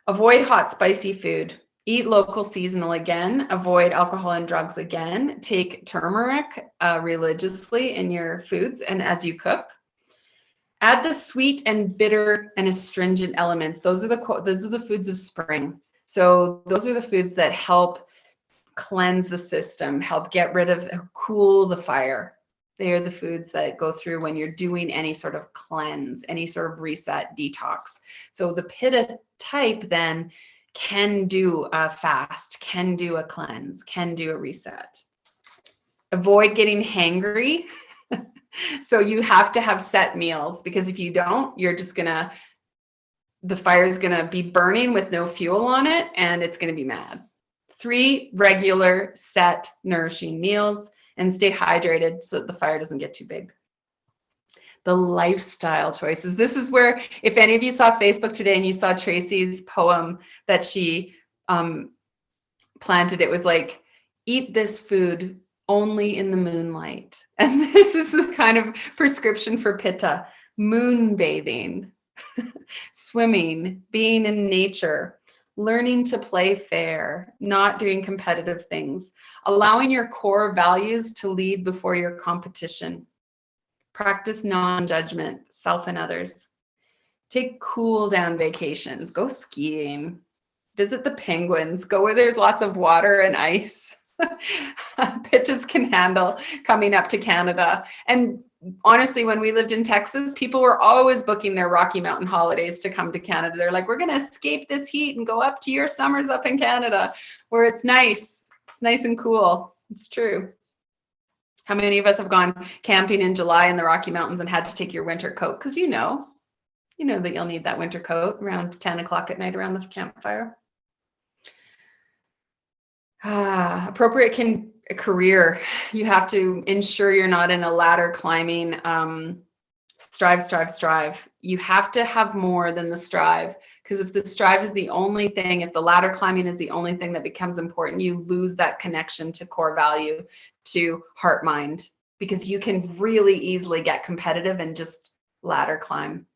Avoid hot, spicy food. Eat local, seasonal again. Avoid alcohol and drugs again. Take turmeric religiously in your foods and as you cook. Add the sweet and bitter and astringent elements. Those are the foods of spring. So those are the foods that help cleanse the system, help get rid of, cool the fire. They are the foods that go through when you're doing any sort of cleanse, any sort of reset, detox. So the Pitta type then can do a fast, can do a cleanse, can do a reset. Avoid getting hangry. So you have to have set meals, because if you don't, you're just the fire's gonna be burning with no fuel on it, and it's gonna be mad. 3 regular, set, nourishing meals, and stay hydrated so that the fire doesn't get too big. The lifestyle choices. This is where, if any of you saw Facebook today and you saw Tracy's poem that she planted, it was like, eat this food only in the moonlight. And this is the kind of prescription for Pitta: moon bathing, swimming, being in nature, learning to play fair, not doing competitive things, allowing your core values to lead before your competition. Practice non-judgment, self and others. Take cool down vacations, go skiing, visit the penguins, go where there's lots of water and ice. Pittas can handle coming up to Canada. And honestly, when we lived in Texas, people were always booking their Rocky Mountain holidays to come to Canada. They're like, we're going to escape this heat and go up to your summers up in Canada where it's nice. It's nice and cool. It's true. How many of us have gone camping in July in the Rocky Mountains and had to take your winter coat? Because you know that you'll need that winter coat around 10 o'clock at night around the campfire. Appropriate career. You have to ensure you're not in a ladder climbing, strive. You have to have more than the strive, because if the strive is the only thing, if the ladder climbing is the only thing that becomes important, you lose that connection to core value, to heart mind, because you can really easily get competitive and just ladder climb.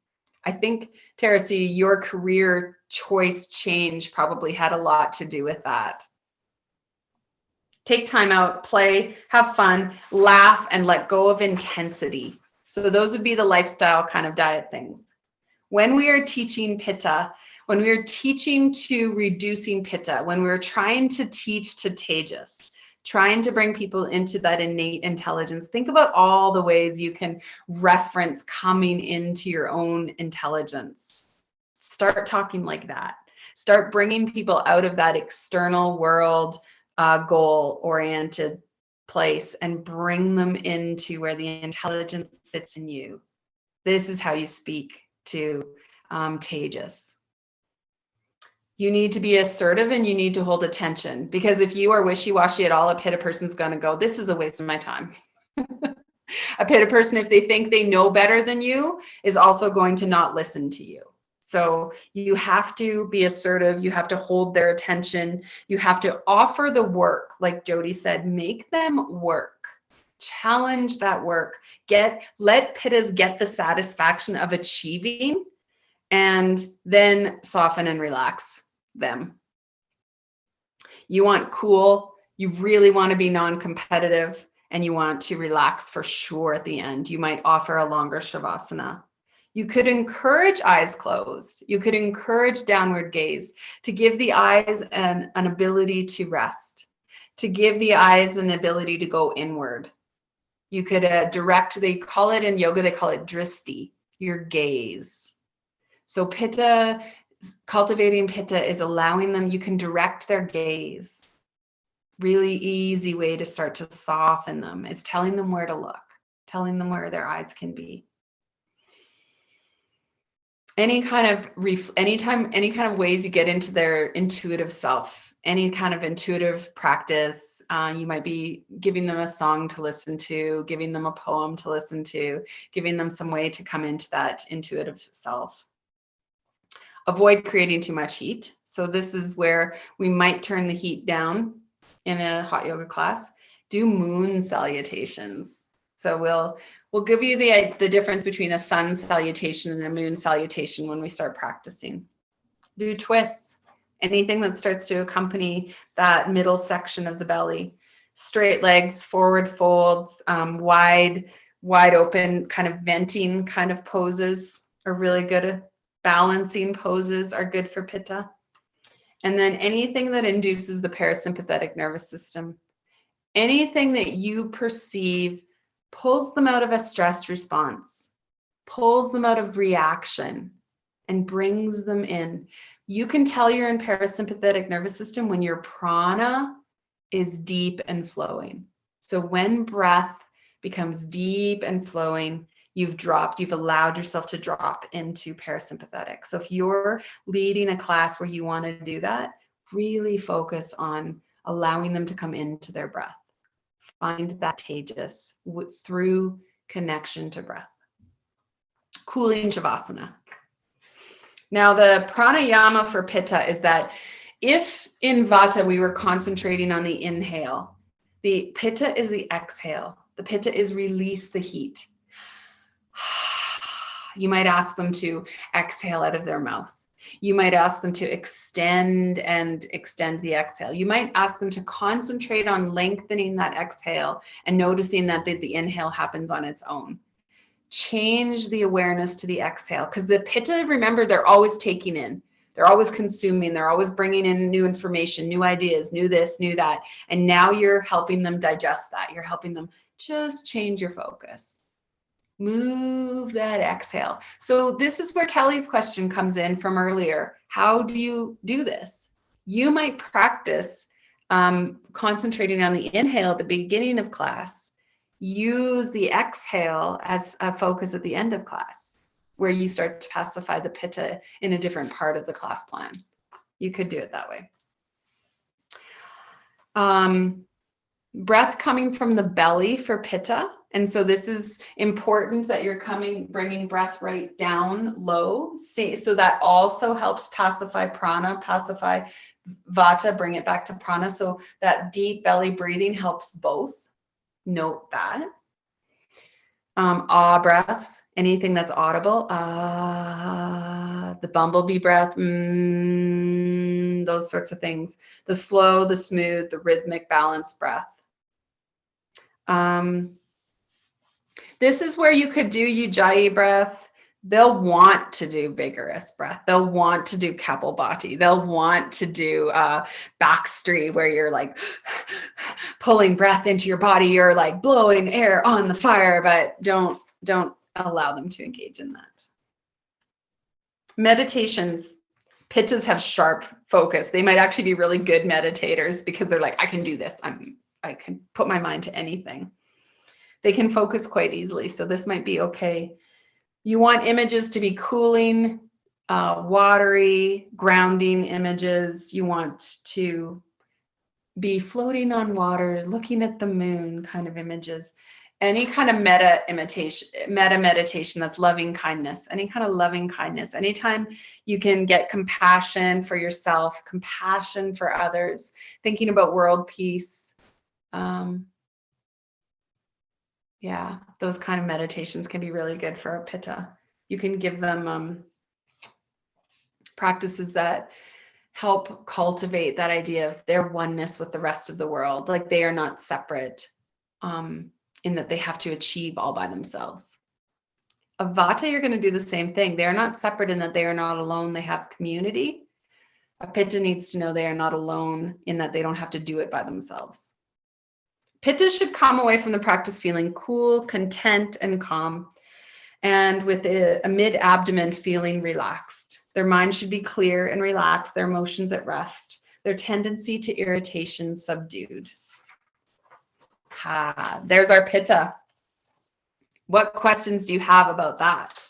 I think, Teresi, your career choice change probably had a lot to do with that. Take time out, play, have fun, laugh, and let go of intensity. So those would be the lifestyle kind of diet things. When we are teaching Pitta, when we are teaching to reducing Pitta, when we're trying to teach to Tejas, trying to bring people into that innate intelligence. Think about all the ways you can reference coming into your own intelligence. Start talking like that. Start bringing people out of that external world, goal-oriented place, and bring them into where the intelligence sits in you. This is how you speak to Tejas. You need to be assertive and you need to hold attention, because if you are wishy-washy at all, a Pitta person's going to go, this is a waste of my time. A Pitta person, if they think they know better than you, is also going to not listen to you. So you have to be assertive. You have to hold their attention. You have to offer the work. Like Jody said, make them work. Challenge that work. Let Pittas get the satisfaction of achieving, and then soften and relax them. You want cool, you really want to be non-competitive, and you want to relax for sure at the end. You might offer a longer Shavasana. You could encourage eyes closed. You could encourage downward gaze to give the eyes an ability to rest, to give the eyes an ability to go inward. You could direct, they call it in yoga, they call it dristi, your gaze. So Pitta, cultivating Pitta is allowing them, you can direct their gaze. Really easy way to start to soften them is telling them where to look, telling them where their eyes can be. Any kind of ways you get into their intuitive self, any kind of intuitive practice, you might be giving them a song to listen to, giving them a poem to listen to, giving them some way to come into that intuitive self. Avoid creating too much heat. So this is where we might turn the heat down in a hot yoga class. Do moon salutations. So we'll give you the difference between a sun salutation and a moon salutation when we start practicing. Do twists, anything that starts to accompany that middle section of the belly. Straight legs, forward folds, wide open kind of venting kind of poses are really good. Balancing poses are good for Pitta. And then anything that induces the parasympathetic nervous system, anything that you perceive pulls them out of a stress response, pulls them out of reaction, and brings them in. You can tell you're in parasympathetic nervous system when your prana is deep and flowing. So when breath becomes deep and flowing, you've allowed yourself to drop into parasympathetic. So if you're leading a class where you want to do that, really focus on allowing them to come into their breath. Find that Tejas through connection to breath. Cooling Shavasana. Now the pranayama for Pitta is that if in Vata we were concentrating on the inhale, the Pitta is the exhale. The Pitta is release the heat. You might ask them to exhale out of their mouth. You might ask them to extend the exhale. You might ask them to concentrate on lengthening that exhale and noticing that the inhale happens on its own. Change the awareness to the exhale, because the Pitta, remember, they're always taking in. They're always consuming. They're always bringing in new information, new ideas, new this, new that. And now you're helping them digest that. You're helping them just change your focus. Move that exhale. So this is where Kelly's question comes in from earlier. How do you do this? You might practice concentrating on the inhale at the beginning of class. Use the exhale as a focus at the end of class, where you start to pacify the Pitta in a different part of the class plan. You could do it that way. Breath coming from the belly for Pitta. And so this is important that you're bringing breath right down low. So that also helps pacify prana, pacify Vata, bring it back to prana. So that deep belly breathing helps both. Note that. Ah breath, anything that's audible. Ah, the bumblebee breath, those sorts of things. The slow, the smooth, the rhythmic, balanced breath. This is where you could do Ujjayi breath. they'll want to do vigorous breath. They'll want to do Kapalbhati. They'll want to do Baxtry, where you're like pulling breath into your body. You're like blowing air on the fire, but don't allow them to engage in that. Meditations, Pittas have sharp focus. They might actually be really good meditators because they're like, I can do this. I can put my mind to anything. They can focus quite easily. So this might be okay. You want images to be cooling, watery, grounding images. You want to be floating on water, looking at the moon kind of images. Any kind of meta meditation that's loving kindness, any kind of loving kindness. Anytime you can get compassion for yourself, compassion for others, thinking about world peace. Yeah, those kind of meditations can be really good for a Pitta. You can give them practices that help cultivate that idea of their oneness with the rest of the world. Like they are not separate in that they have to achieve all by themselves. A Vata, you're going to do the same thing. They are not separate in that they are not alone. They have community. A Pitta needs to know they are not alone in that they don't have to do it by themselves. Pitta should come away from the practice feeling cool, content, and calm, and with a mid-abdomen feeling relaxed. Their mind should be clear and relaxed, their emotions at rest, their tendency to irritation subdued. There's our Pitta. What questions do you have about that?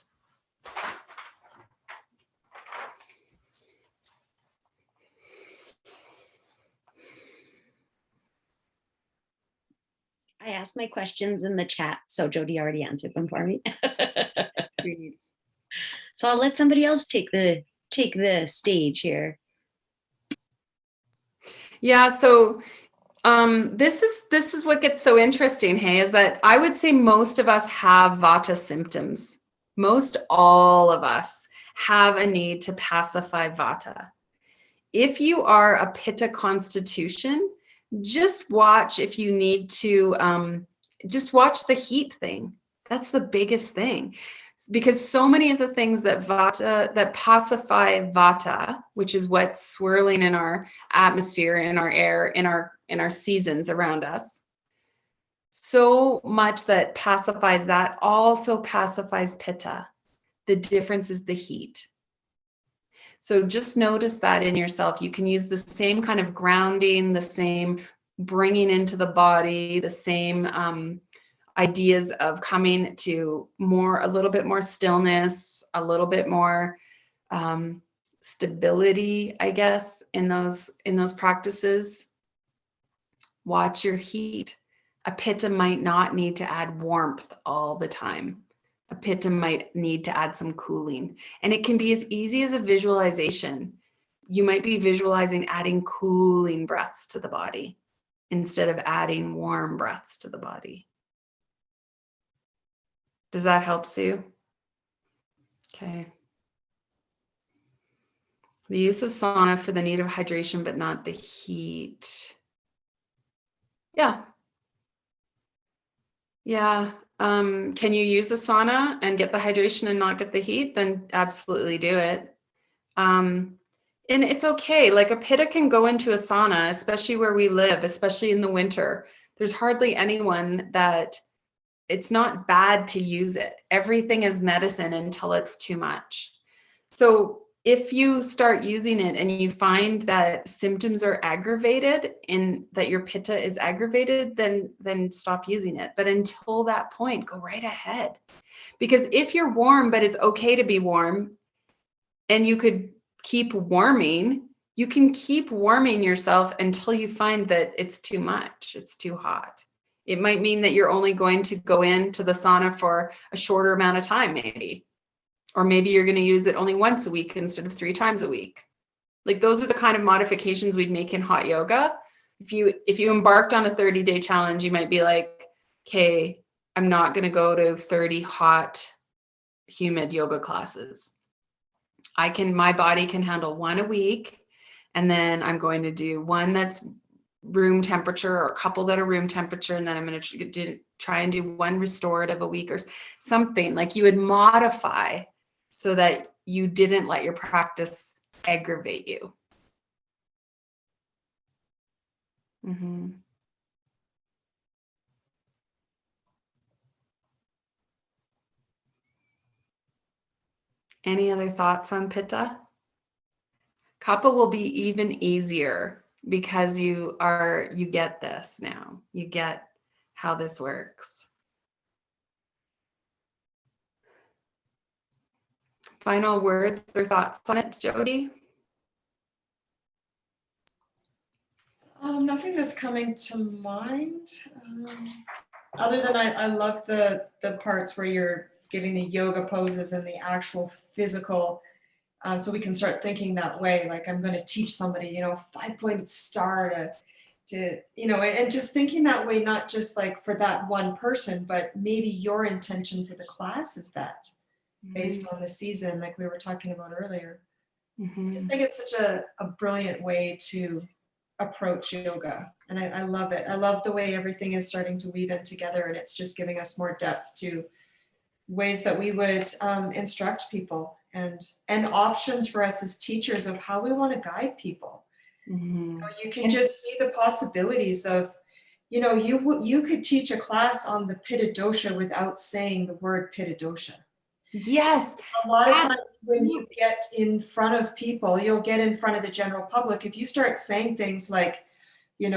I asked my questions in the chat, so Jody already answered them for me. So I'll let somebody else take the stage here. Yeah, so this is what gets so interesting, hey, is that I would say most of us have Vata symptoms. Most all of us have a need to pacify Vata. If you are a Pitta constitution, just watch if you need to, just watch the heat thing. That's the biggest thing. Because so many of the things that pacify Vata, which is what's swirling in our atmosphere, in our air, in our seasons around us, so much that pacifies that also pacifies Pitta. The difference is the heat. So just notice that in yourself. You can use the same kind of grounding, the same bringing into the body, the same ideas of coming to a little bit more stillness, a little bit more stability, I guess, in those practices. Watch your heat. A Pitta might not need to add warmth all the time. A Pitta might need to add some cooling. And it can be as easy as a visualization. You might be visualizing adding cooling breaths to the body instead of adding warm breaths to the body. Does that help, Sue? Okay. The use of sauna for the need of hydration, but not the heat. Yeah. Yeah. Can you use a sauna and get the hydration and not get the heat? Then absolutely do it. And it's okay. Like a Pitta can go into a sauna, especially where we live, especially in the winter. There's hardly anyone that it's not bad to use it. Everything is medicine until it's too much. So if you start using it and you find that symptoms are aggravated and that your Pitta is aggravated, then stop using it. But until that point, go right ahead. Because if you're warm, but it's okay to be warm, and you could keep warming, you can keep warming yourself until you find that it's too much, it's too hot. It might mean that you're only going to go into the sauna for a shorter amount of time, maybe. Or maybe you're going to use it only once a week instead of 3 times a week. Like those are the kind of modifications we'd make in hot yoga. If you embarked on a 30-day challenge, you might be like, okay, I'm not going to go to 30 hot, humid yoga classes. My body can handle 1 a week. And then I'm going to do 1 that's room temperature or a couple that are room temperature. And then I'm going to try and do 1 restorative a week or something. Like you would modify so that you didn't let your practice aggravate you. Mm-hmm. Any other thoughts on Pitta? Kapha will be even easier because you get this now. You get how this works. Final words or thoughts on it, Jody? Nothing that's coming to mind. Other than I love the parts where you're giving the yoga poses and the actual physical, so we can start thinking that way. Like I'm going to teach somebody, 5-point star to and just thinking that way, not just like for that one person, but maybe your intention for the class is that based on the season, like we were talking about earlier. I just think it's such a brilliant way to approach yoga. And I love it. I love the way everything is starting to weave in together, and it's just giving us more depth to ways that we would instruct people and options for us as teachers of how we want to guide people. You can just see the possibilities of, you could teach a class on the Pitta dosha without saying the word Pitta dosha. Yes. A lot of times when you get in front of people, you'll get in front of the general public. If you start saying things like, the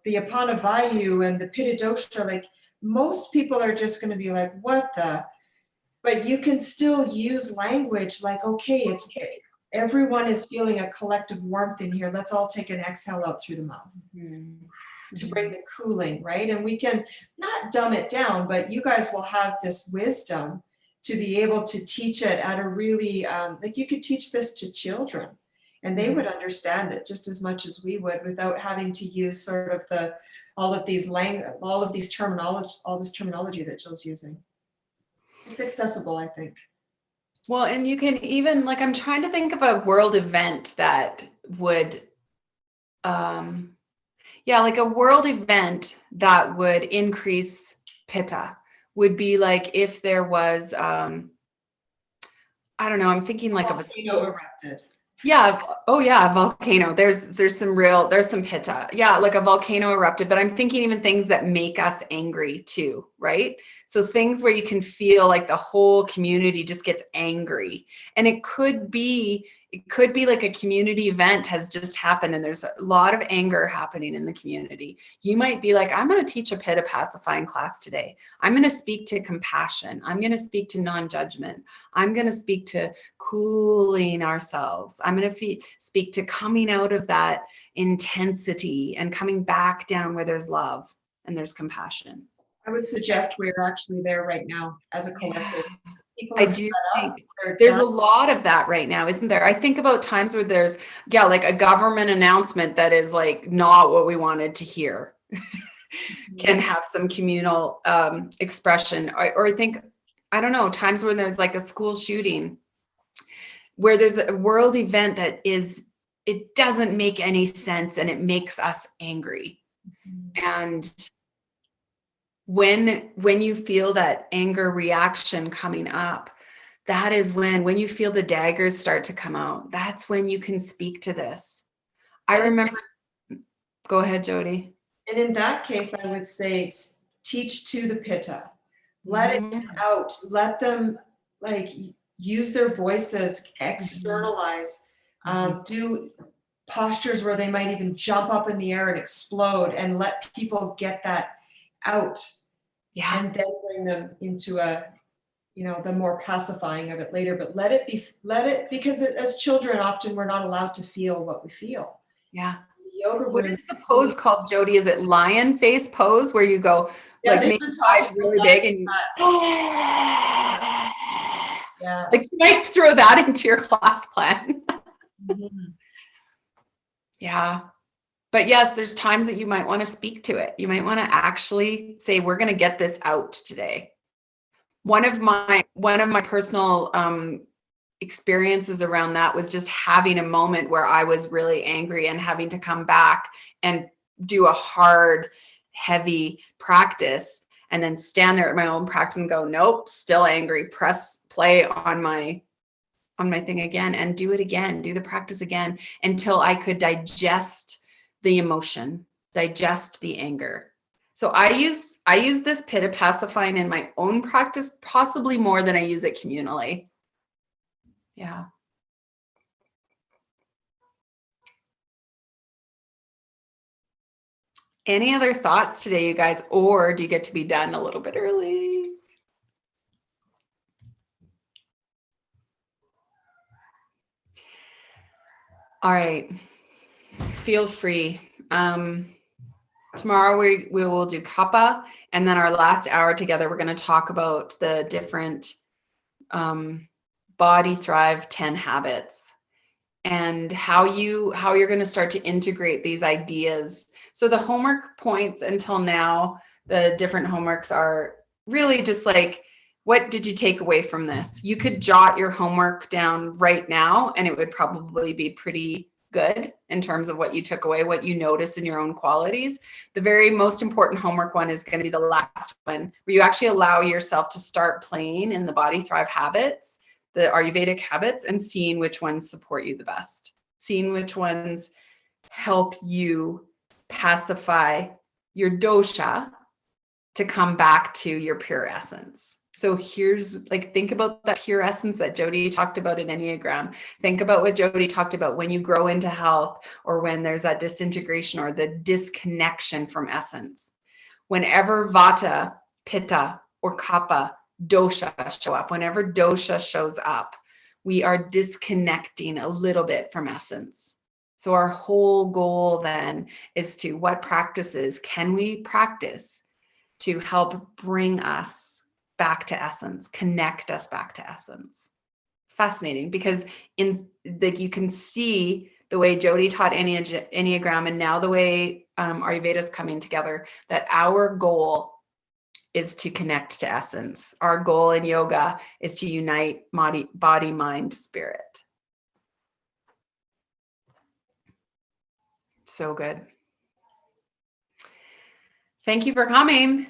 Apanavayu and the Pitta dosha, like most people are just going to be like, what the? But you can still use language like, okay, everyone is feeling a collective warmth in here. Let's all take an exhale out through the mouth to bring the cooling, right? And we can not dumb it down, but you guys will have this wisdom to be able to teach it at a really, like you could teach this to children and they would understand it just as much as we would without having to use sort of all this terminology that Jill's using. It's accessible, I think. Well, and you can even, like, I'm trying to think of a world event that would, like a world event that would increase Pitta would be like if there was, I don't know, I'm thinking like of a volcano erupted. Yeah. Oh yeah. A volcano. There's some Pitta. Yeah. Like a volcano erupted, but I'm thinking even things that make us angry too. Right. So things where you can feel like the whole community just gets angry, and it could be like a community event has just happened and there's a lot of anger happening in the community. You might be like, I'm going to teach a Pitta pacifying class today. I'm going to speak to compassion. I'm going to speak to non-judgment. I'm going to speak to cooling ourselves. I'm going to speak to coming out of that intensity and coming back down where there's love and there's compassion. I would suggest we're actually there right now as a collective. I do think there's a lot of that right now, isn't there? I think about times where there's, like a government announcement that is like not what we wanted to hear can have some communal expression. Or I think, I don't know, times when there's like a school shooting where there's a world event that it doesn't make any sense and it makes us angry. And when you feel that anger reaction coming up, that is when you feel the daggers start to come out, that's when you can speak to this. I remember, go ahead, Jody. And in that case, I would say teach to the Pitta, let it get out, let them like use their voices, externalize, do postures where they might even jump up in the air and explode, and let people get that out. Yeah. And then bring them into the more pacifying of it later, but let it, because as children, often we're not allowed to feel what we feel. Yeah. Yoga. What is the pose called, Jody? Is it lion face pose where you go like make your eyes really big and you yeah. Like you might throw that into your class plan. Yeah. But yes, there's times that you might want to speak to it. You might want to actually say, we're going to get this out today. One of my personal experiences around that was just having a moment where I was really angry and having to come back and do a hard, heavy practice and then stand there at my own practice and go, nope, still angry, press play on my on my thing again and do it again, do the practice again until I could digest the emotion, digest the anger. So I use this Pitta pacifying in my own practice, possibly more than I use it communally. Yeah. Any other thoughts today, you guys, or do you get to be done a little bit early? All right, feel free. Tomorrow we will do kappa, and then our last hour together, we're going to talk about the different Body Thrive 10 habits and how you're going to start to integrate these ideas. So the homework points until now, the different homeworks are really just like, what did you take away from this? You could jot your homework down right now, and it would probably be pretty good in terms of what you took away, what you notice in your own qualities. The very most important homework one is going to be the last one, where you actually allow yourself to start playing in the Body Thrive habits, the Ayurvedic habits, and seeing which ones support you the best, seeing which ones help you pacify your dosha to come back to your pure essence. So here's like, think about that pure essence that Jody talked about in Enneagram. Think about what Jody talked about when you grow into health, or when there's that disintegration or the disconnection from essence. Whenever Vata, Pitta, or Kapha, Dosha show up, whenever dosha shows up, we are disconnecting a little bit from essence. So our whole goal then is to, what practices can we practice to help bring us back to essence, connect us back to essence? It's fascinating because you can see the way Jody taught Enneagram, and now the way Ayurveda is coming together, that our goal is to connect to essence. Our goal in yoga is to unite body, mind, spirit. So good. Thank you for coming.